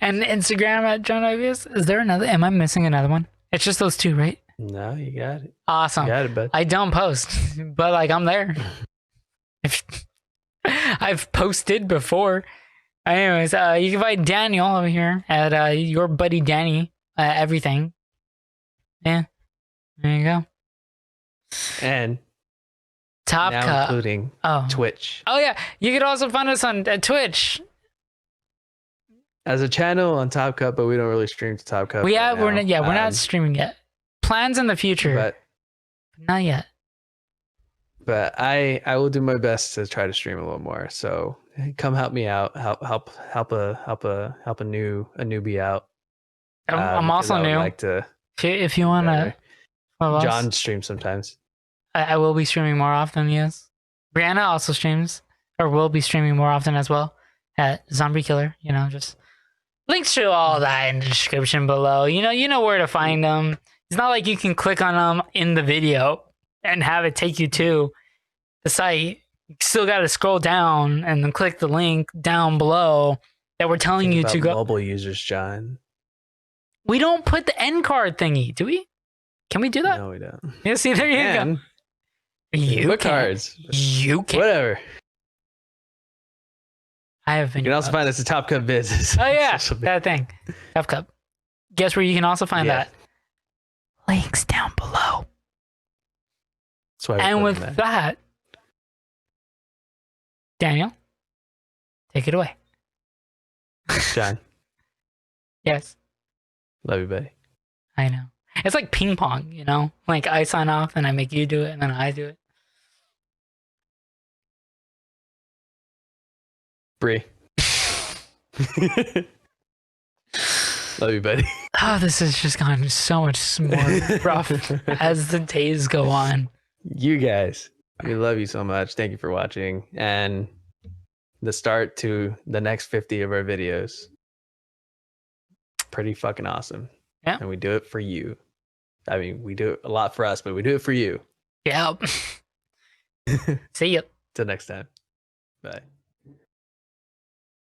and Instagram at John Obvious. Is there another? Am I missing another one? It's just those two, right? No, you got it. Awesome. You got it, bud. I don't post, but I'm there. I've posted before. Anyways, you can find Daniel over here at your buddy Danny. Everything. Yeah. There you go. And TopCup, including Twitch. Oh yeah, you could also find us on Twitch as a channel on TopCup, but we don't really stream to TopCup. We're not streaming yet. Plans in the future, but not yet. But I will do my best to try to stream a little more. So come help me out. Help a newbie out. I'm also new. Like to, if you want to. John streams sometimes. I will be streaming more often, yes. Brianna also streams, or will be streaming more often as well, at Zombie Killer. Just links to all that in the description below. You know where to find them. It's not like you can click on them in the video and have it take you to the site. You still got to scroll down and then click the link down below that we're telling you to go. Mobile users, John. We don't put the end card thingy, do we? Can we do that? No, we don't. Yeah, see, there you go. You cards. You can. Whatever. I have been. You can also find us at TopCup Business. Oh yeah, that thing. TopCup. Guess where you can also find that? Links down below. That's why. And with that, Daniel, take it away. John. Yes. Love you, buddy. I know. It's like ping pong, Like I sign off and I make you do it and then I do it. Bree. Love you, buddy. Oh, this has just gone so much more rough as the days go on. You guys, we love you so much. Thank you for watching. And the start to the next 50 of our videos. Pretty fucking awesome. Yeah. And we do it for you. I mean, we do it a lot for us, but we do it for you. Yep. See ya. Till next time. Bye.